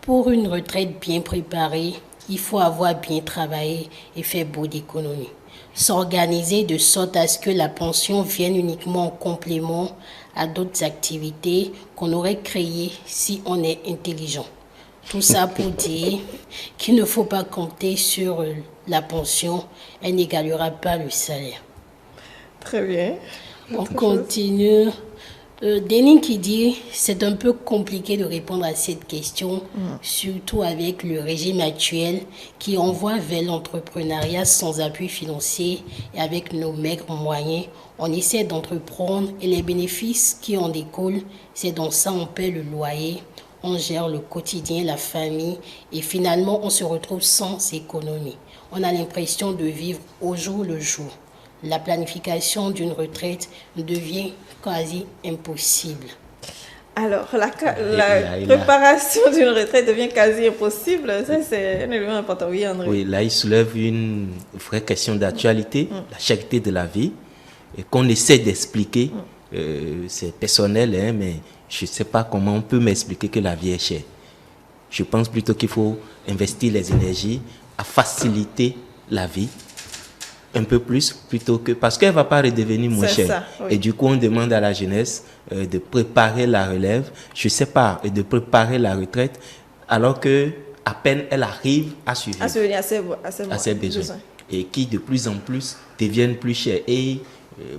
pour une retraite bien préparée, il faut avoir bien travaillé et faire beaucoup d'économies. S'organiser de sorte à ce que la pension vienne uniquement en complément à d'autres activités qu'on aurait créées si on est intelligent. Tout ça pour dire qu'il ne faut pas compter sur la pension, elle n'égalera pas le salaire. Très bien. On continue. Denis qui dit c'est un peu compliqué de répondre à cette question, surtout avec le régime actuel qui envoie vers l'entrepreneuriat sans appui financier et avec nos maigres moyens. On essaie d'entreprendre et les bénéfices qui en découlent, c'est dans ça on paie le loyer, on gère le quotidien, la famille et finalement on se retrouve sans économie. On a l'impression de vivre au jour le jour. La planification d'une retraite devient quasi impossible. Alors, la préparation d'une retraite devient quasi impossible. Ça, c'est un élément important. Oui, André. Oui, là, il soulève une vraie question d'actualité, la cherté de la vie, et qu'on essaie d'expliquer. C'est personnel, hein, mais je ne sais pas comment on peut m'expliquer que la vie est chère. Je pense plutôt qu'il faut investir les énergies à faciliter la vie un peu plus plutôt que parce qu'elle ne va pas redevenir moins chère. Ça, oui. Et du coup, on demande à la jeunesse de préparer la relève, je ne sais pas, et de préparer la retraite alors que à peine elle arrive à suivre à ses besoins. Et qui de plus en plus deviennent plus chers. Et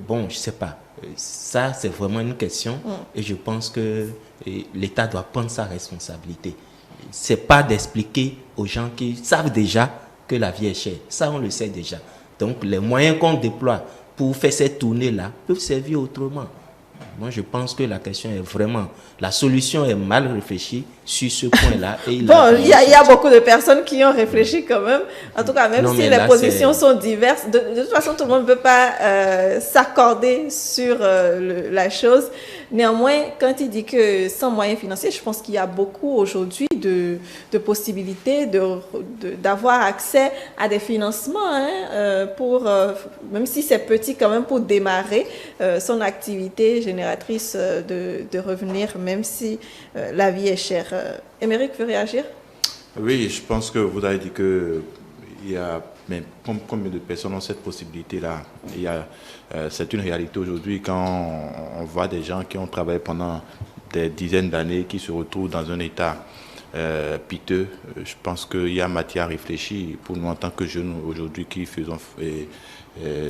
bon, je ne sais pas. Ça, c'est vraiment une question et je pense que l'État doit prendre sa responsabilité. Ce n'est pas d'expliquer aux gens qui savent déjà que la vie est chère. Ça, on le sait déjà. Donc, les moyens qu'on déploie pour faire cette tournée-là peuvent servir autrement. Moi, je pense que la question est vraiment... La solution est mal réfléchie sur ce point-là. Bon, il y a beaucoup de personnes qui ont réfléchi quand même. En tout cas, même si les positions sont diverses, de toute façon, tout le monde ne peut pas s'accorder sur la chose. Néanmoins, quand il dit que sans moyens financiers, je pense qu'il y a beaucoup aujourd'hui de possibilités d'avoir accès à des financements, pour, même si c'est petit quand même, pour démarrer son activité génératrice de revenus, même si la vie est chère. Émeric veut réagir? Oui, je pense que vous avez dit que il y a, mais combien de personnes ont cette possibilité-là? C'est une réalité aujourd'hui quand on voit des gens qui ont travaillé pendant des dizaines d'années, qui se retrouvent dans un état piteux. Je pense qu'il y a matière à réfléchir pour nous en tant que jeunes aujourd'hui qui faisons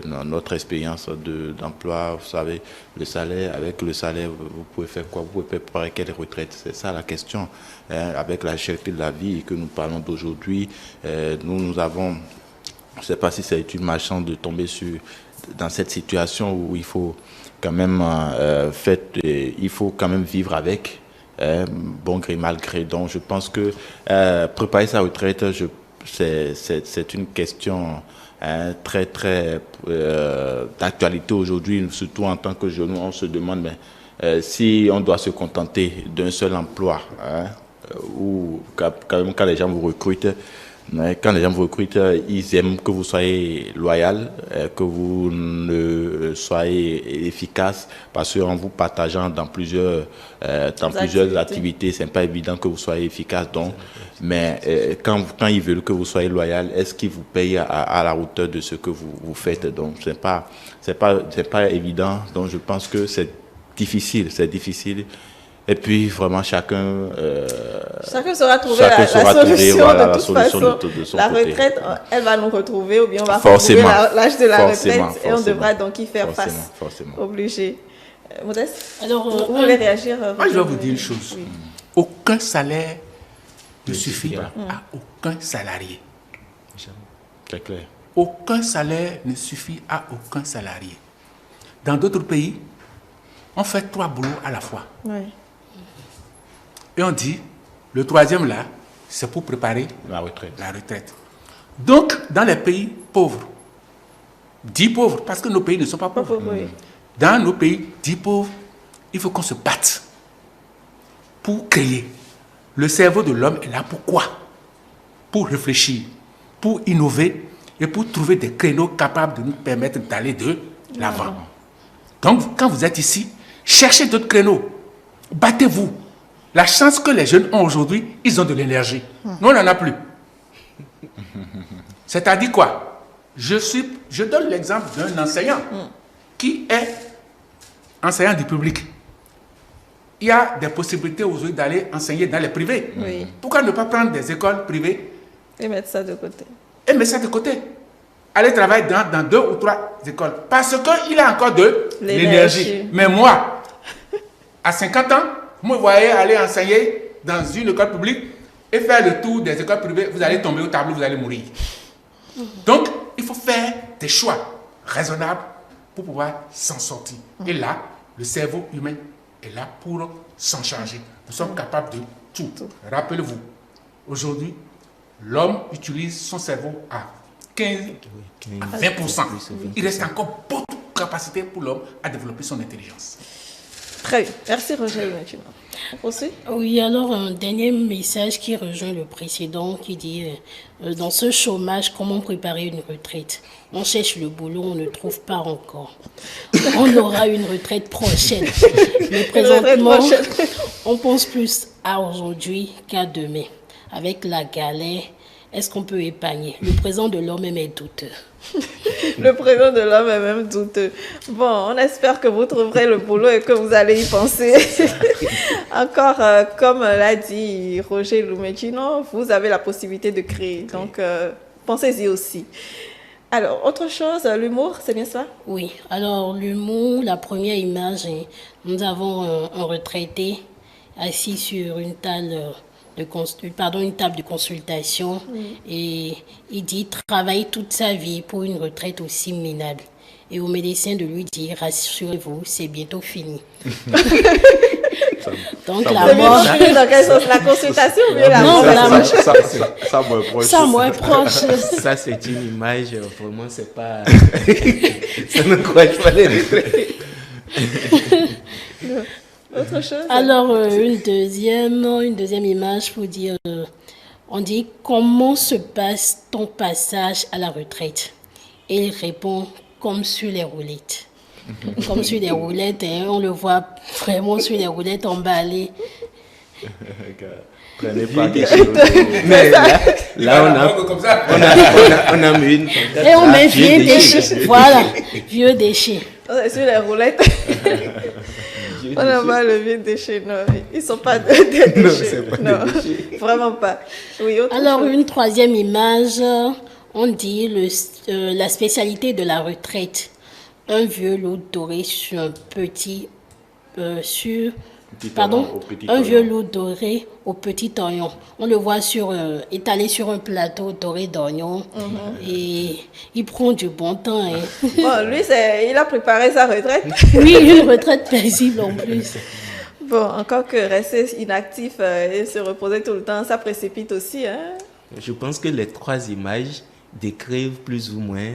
notre expérience d'emploi. Vous savez, le salaire, avec le salaire, vous pouvez faire quoi? Vous pouvez préparer quelle retraite? C'est ça la question. Avec la cherté de la vie que nous parlons d'aujourd'hui, nous avons, je ne sais pas si c'est une malchance de tomber dans cette situation où il faut quand même il faut quand même vivre avec, bon gré mal gré. Donc je pense que préparer sa retraite, c'est une question très très d'actualité aujourd'hui, surtout en tant que jeune. On se demande si on doit se contenter d'un seul emploi, ou quand les gens vous recrutent. Quand les gens vous recrutent, ils aiment que vous soyez loyal, que vous ne soyez efficace, parce qu'en vous partageant dans plusieurs activités, c'est pas évident que vous soyez efficace. Donc, mais quand ils veulent que vous soyez loyal, est-ce qu'ils vous payent à la hauteur de ce que vous faites? Donc, c'est pas évident. Donc, je pense que c'est difficile. Et puis, vraiment, chacun saura trouver la solution de toute façon. La retraite, elle va nous retrouver, ou bien on va retrouver l'âge de la retraite, et on devra donc y faire face. Obligé. Modeste, alors, vous voulez réagir? Moi, je vais vous dire une chose. Oui. Aucun salaire ne suffit à aucun salarié. C'est clair. Aucun salaire ne suffit à aucun salarié. Dans d'autres pays, on fait 3 boulots à la fois. Oui. Et on dit, le 3e là, c'est pour préparer la retraite. Donc, dans les pays pauvres, dits pauvres, parce que nos pays ne sont pas pauvres. Oui. Dans nos pays dits pauvres, il faut qu'on se batte pour créer. Le cerveau de l'homme est là pour quoi? pour réfléchir, pour innover et pour trouver des créneaux capables de nous permettre d'aller de l'avant. Donc, quand vous êtes ici, cherchez d'autres créneaux. Battez-vous. La chance que les jeunes ont aujourd'hui, ils ont de l'énergie. Nous, on n'en a plus. C'est-à-dire quoi? Je donne l'exemple d'un enseignant qui est enseignant du public. Il y a des possibilités aujourd'hui d'aller enseigner dans les privés. Oui. Pourquoi ne pas prendre des écoles privées Et mettre ça de côté. et mettre ça de côté? Aller travailler dans 2 ou 3 écoles. Parce qu'il a encore de l'énergie. Mais moi, à 50 ans, vous me voyez aller enseigner dans une école publique et faire le tour des écoles privées, vous allez tomber au tableau, vous allez mourir. Donc, il faut faire des choix raisonnables pour pouvoir s'en sortir. Et là, le cerveau humain est là pour s'en charger. Nous sommes capables de tout. Rappelez-vous, aujourd'hui, l'homme utilise son cerveau à 15 à 20%. Il reste encore beaucoup de capacité pour l'homme à développer son intelligence. Très bien. Merci Roger Lumetino. On poursuit? Oui, alors un dernier message qui rejoint le précédent qui dit dans ce chômage, comment préparer une retraite? On cherche le boulot, on ne trouve pas encore. On aura une retraite prochaine. Mais présentement, on pense plus à aujourd'hui qu'à demain. Avec la galère, est-ce qu'on peut épargner? Le présent de l'homme est douteux. Le présent de l'homme est même douteux. Bon, on espère que vous trouverez le boulot et que vous allez y penser. Encore, comme l'a dit Roger Lumetino, vous avez la possibilité de créer. Donc, pensez-y aussi. Alors, autre chose, l'humour, c'est bien ça? Oui, alors l'humour, la première image, nous avons un retraité assis sur une table une table de consultation et il dit travaille toute sa vie pour une retraite aussi minable. Et au médecin de lui dire rassurez-vous, c'est bientôt fini. Donc la mort. Dans quelle sens? La consultation ou bien la mort? Non, ça moins proche. Ça moins proche. Ça c'est une image, vraiment c'est pas. Ça n'encourage pas les retraités. Autre chose? Alors, une deuxième image pour dire, on dit comment se passe ton passage à la retraite? Et il répond comme sur les roulettes. Comme sur les roulettes, hein, on le voit vraiment sur les roulettes emballées. Prenez pas quelque chose. Mais là on a mis une. Et on met vieux déchets. Voilà, vieux déchets. C'est sur les roulettes. On n'a pas le vieux déchet, non. Ils ne sont pas des déchets. Non, vraiment pas. Oui, alors, une troisième image, on dit la spécialité de la retraite. Un vieux loup doré sur un petit... un vieux loup doré au petit oignon. On le voit étalé sur un plateau doré d'oignons et il prend du bon temps. Hein. Bon, lui, il a préparé sa retraite. Oui, une retraite paisible en plus. Bon, encore que rester inactif et se reposer tout le temps, ça précipite aussi. Hein? Je pense que les 3 images décrivent plus ou moins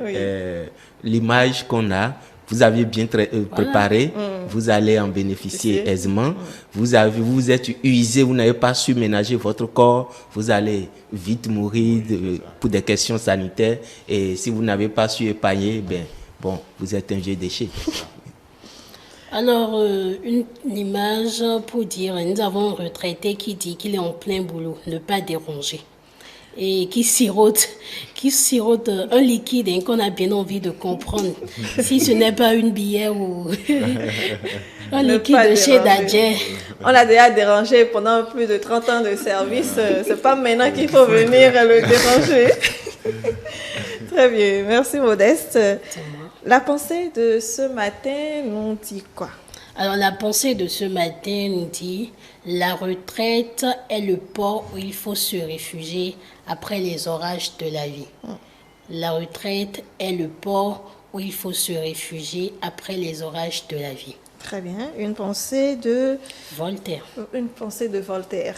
l'image qu'on a. Vous avez bien préparé, vous allez en bénéficier aisément. Vous êtes usé, vous n'avez pas su ménager votre corps, vous allez vite mourir pour des questions sanitaires. Et si vous n'avez pas su épargner, vous êtes un vieux déchet. Alors, une image pour dire, nous avons un retraité qui dit qu'il est en plein boulot, ne pas déranger. Et qui sirote un liquide qu'on a bien envie de comprendre. Si ce n'est pas une bière ou un liquide de chez Dadje. On l'a déjà dérangé pendant plus de 30 ans de service. C'est pas maintenant qu'il faut venir le déranger. Très bien, merci Modeste. La pensée de ce matin nous dit quoi? Alors la pensée de ce matin nous dit la retraite est le port où il faut se réfugier après les orages de la vie. La retraite est le port où il faut se réfugier après les orages de la vie. Très bien. Une pensée de Voltaire. Une pensée de Voltaire.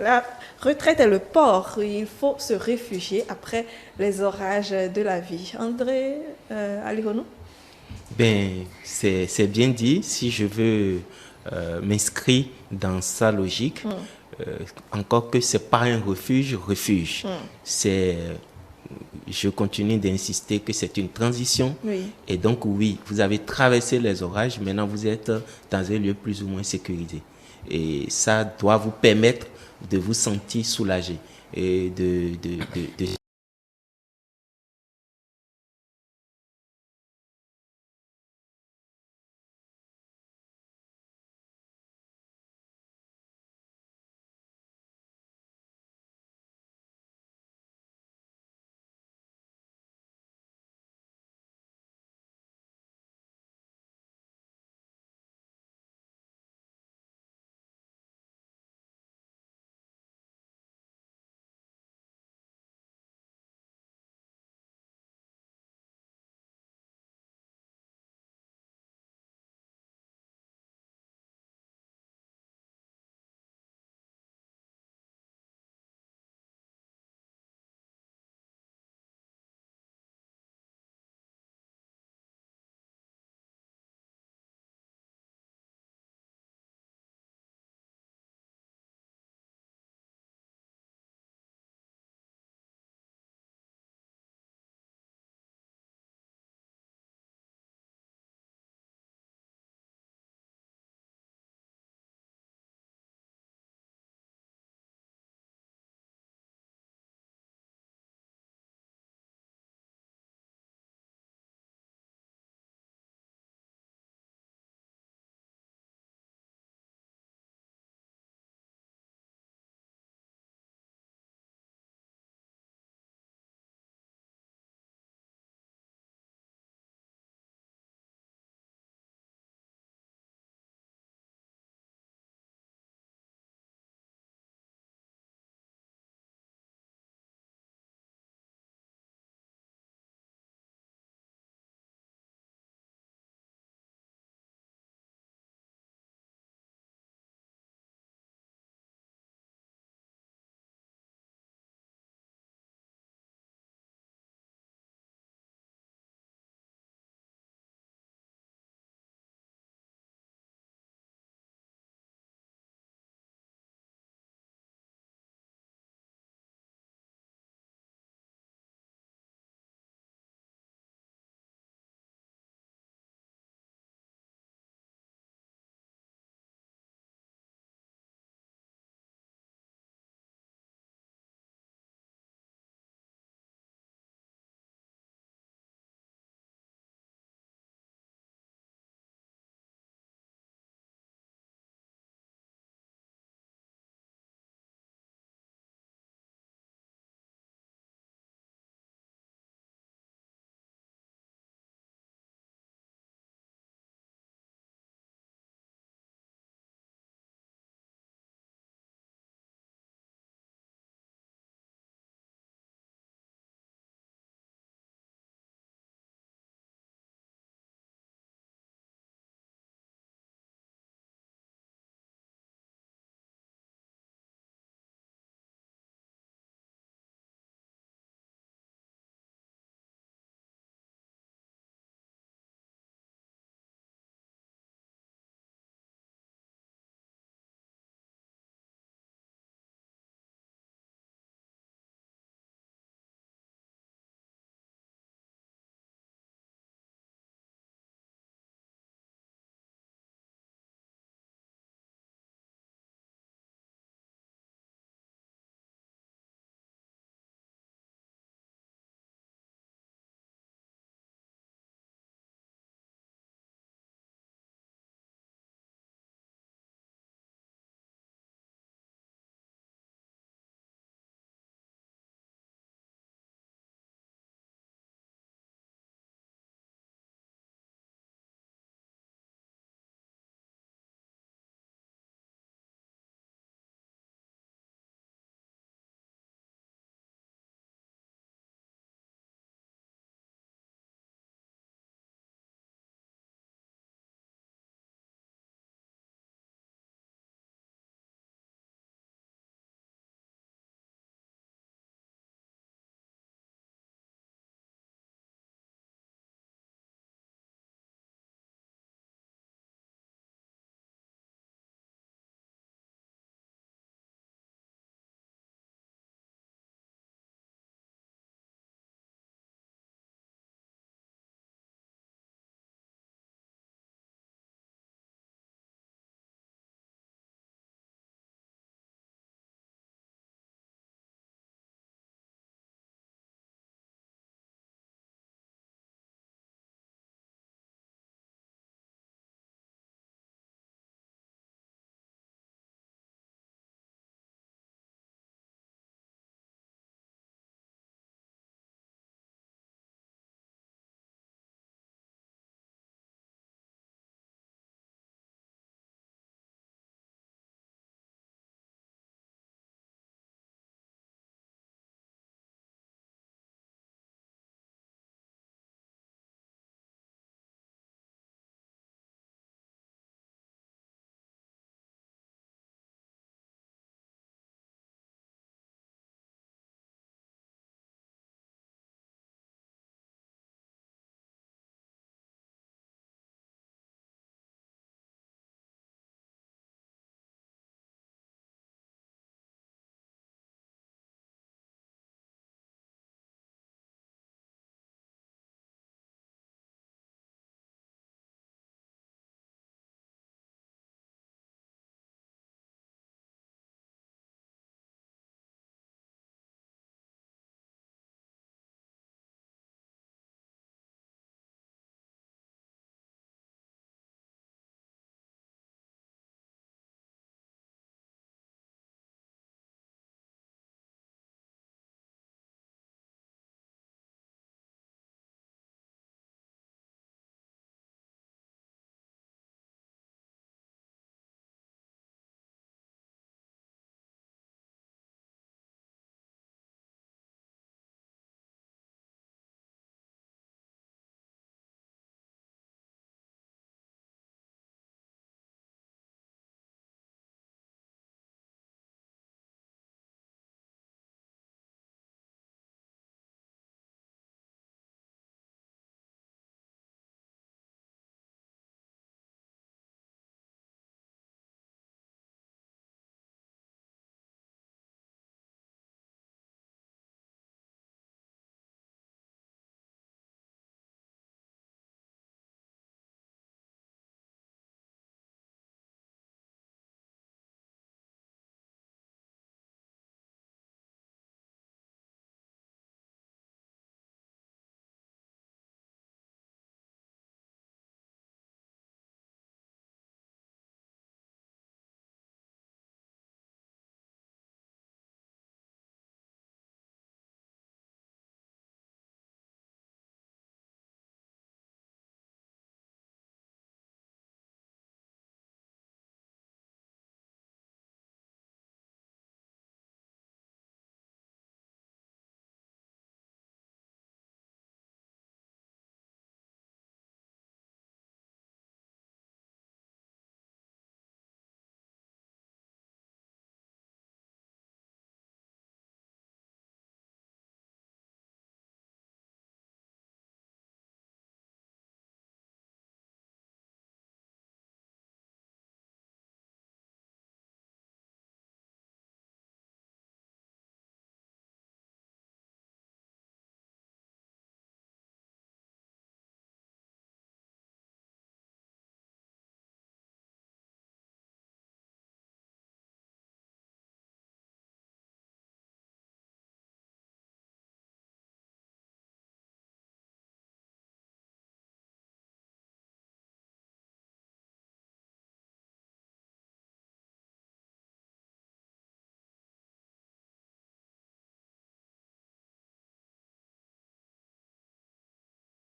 La retraite est le port où il faut se réfugier après les orages de la vie. André Alihono? C'est bien dit. Si je veux m'inscrire dans sa logique, encore que c'est pas un refuge. Je continue d'insister que c'est une transition. Oui. Et donc, oui, vous avez traversé les orages. Maintenant, vous êtes dans un lieu plus ou moins sécurisé. Et ça doit vous permettre de vous sentir soulagé et de